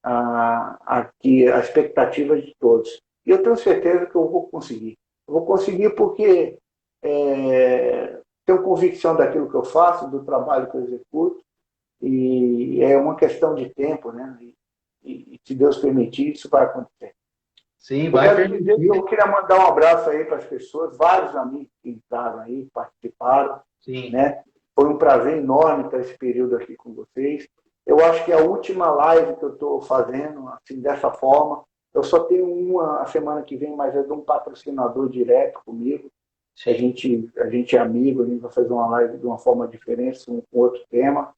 a expectativas de todos. E eu tenho certeza que eu vou conseguir. Eu vou conseguir porque tenho convicção daquilo que eu faço, do trabalho que eu executo, e é uma questão de tempo, né? E se Deus permitir, isso vai acontecer. Sim, Eu vai quero dizer que permitir. eu queria mandar um abraço aí para as pessoas, vários amigos que entraram aí, participaram, Sim. né? Foi um prazer enorme estar esse período aqui com vocês. Eu acho que é a última live que eu estou fazendo, assim, dessa forma. Eu só tenho uma a semana que vem, mas é de um patrocinador direto comigo. Sim. A gente é amigo, a gente vai fazer uma live de uma forma diferente, com outro tema.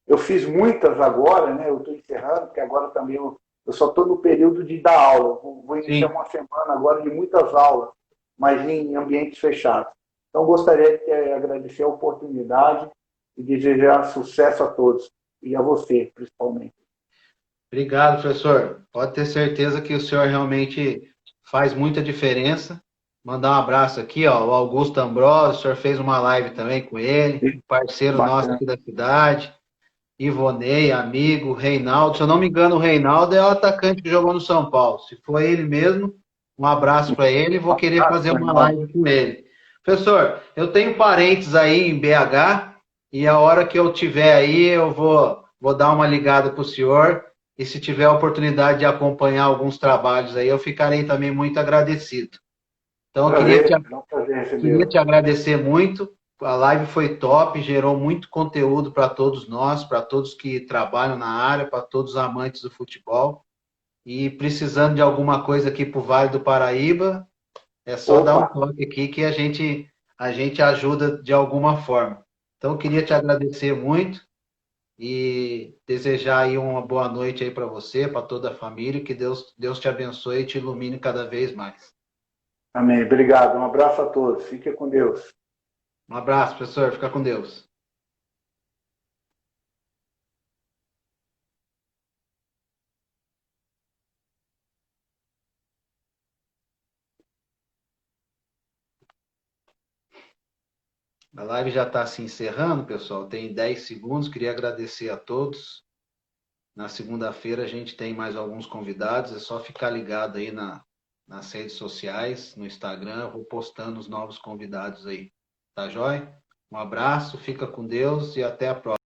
Eu fiz muitas agora, né? Eu estou encerrando, porque agora também eu só estou no período de dar aula. Vou iniciar Sim. uma semana agora de muitas aulas, mas em ambientes fechados. Então, gostaria de agradecer a oportunidade e desejar sucesso a todos, e a você, principalmente. Obrigado, professor. Pode ter certeza que o senhor realmente faz muita diferença. Mandar um abraço aqui, ó, o Augusto Ambrosio, o senhor fez uma live também com ele, um parceiro nosso Bacana. aqui da cidade. Ivonei, amigo, Reinaldo. Se eu não me engano, o Reinaldo é o atacante que jogou no São Paulo. Se foi ele mesmo, um abraço para ele. Vou querer fazer uma live com ele. Professor, eu tenho parentes aí em BH e a hora que eu tiver aí, eu vou dar uma ligada para o senhor. E se tiver a oportunidade de acompanhar alguns trabalhos aí, eu ficarei também muito agradecido. Então, eu Prazer, é um prazer queria recebê-lo. te agradecer muito. A live foi top, gerou muito conteúdo para todos nós, para todos que trabalham na área, para todos os amantes do futebol. E precisando de alguma coisa aqui para o Vale do Paraíba, é só dar Opa, um toque aqui que a gente ajuda de alguma forma. Então, eu queria te agradecer muito e desejar aí uma boa noite aí para você, para toda a família, que Deus te abençoe e te ilumine cada vez mais. amém. Obrigado. Um abraço a todos. Fique com Deus. Um abraço, professor. Fica com Deus. A live já está se encerrando, pessoal. Tem 10 segundos. Queria agradecer a todos. Na segunda-feira a gente tem mais alguns convidados. É só ficar ligado aí nas redes sociais, no Instagram. Eu vou postando os novos convidados aí. Tá joia? Um abraço, fica com Deus e até a próxima.